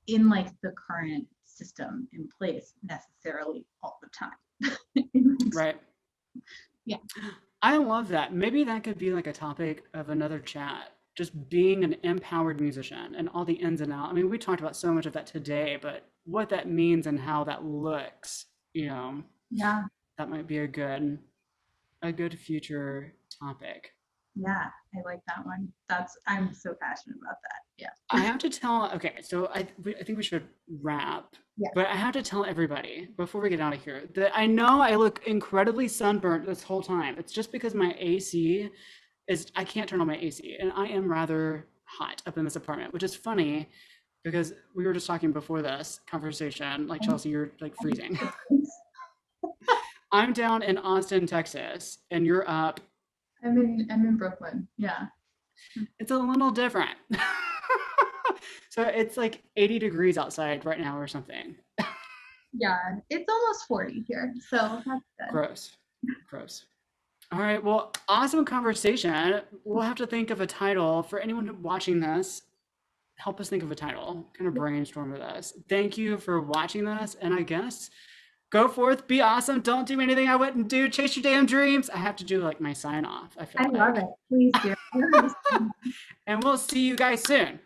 in like the current system in place necessarily all the time. Right. Yeah. I love that. Maybe that could be like a topic of another chat. Just being an empowered musician and all the ins and outs. I mean, we talked about so much of that today, but what that means and how that looks, you know, Yeah. that might be a good future topic. Yeah. I like that one. I'm so passionate about that. I Yeah. have to tell, okay, so I think we should wrap, Yeah. but I have to tell everybody before we get out of here that I know I look incredibly sunburnt this whole time. It's just because my AC is, I can't turn on my AC, and I am rather hot up in this apartment, which is funny because we were just talking before this conversation, like Chelsea, you're like freezing. I'm down in Austin, Texas, and you're up. I'm in Brooklyn. Yeah. It's a little different. So it's like 80 degrees outside right now or something. Yeah. It's almost 40 here. So that's good. Gross. Gross. All right. Well, awesome conversation. We'll have to think of a title for anyone watching this. Help us think of a title, kind of brainstorm with us. Thank you for watching this. And I guess go forth, be awesome. Don't do anything I wouldn't do. Chase your damn dreams. I have to do like my sign off, I feel I love like. it. Please do. And we'll see you guys soon.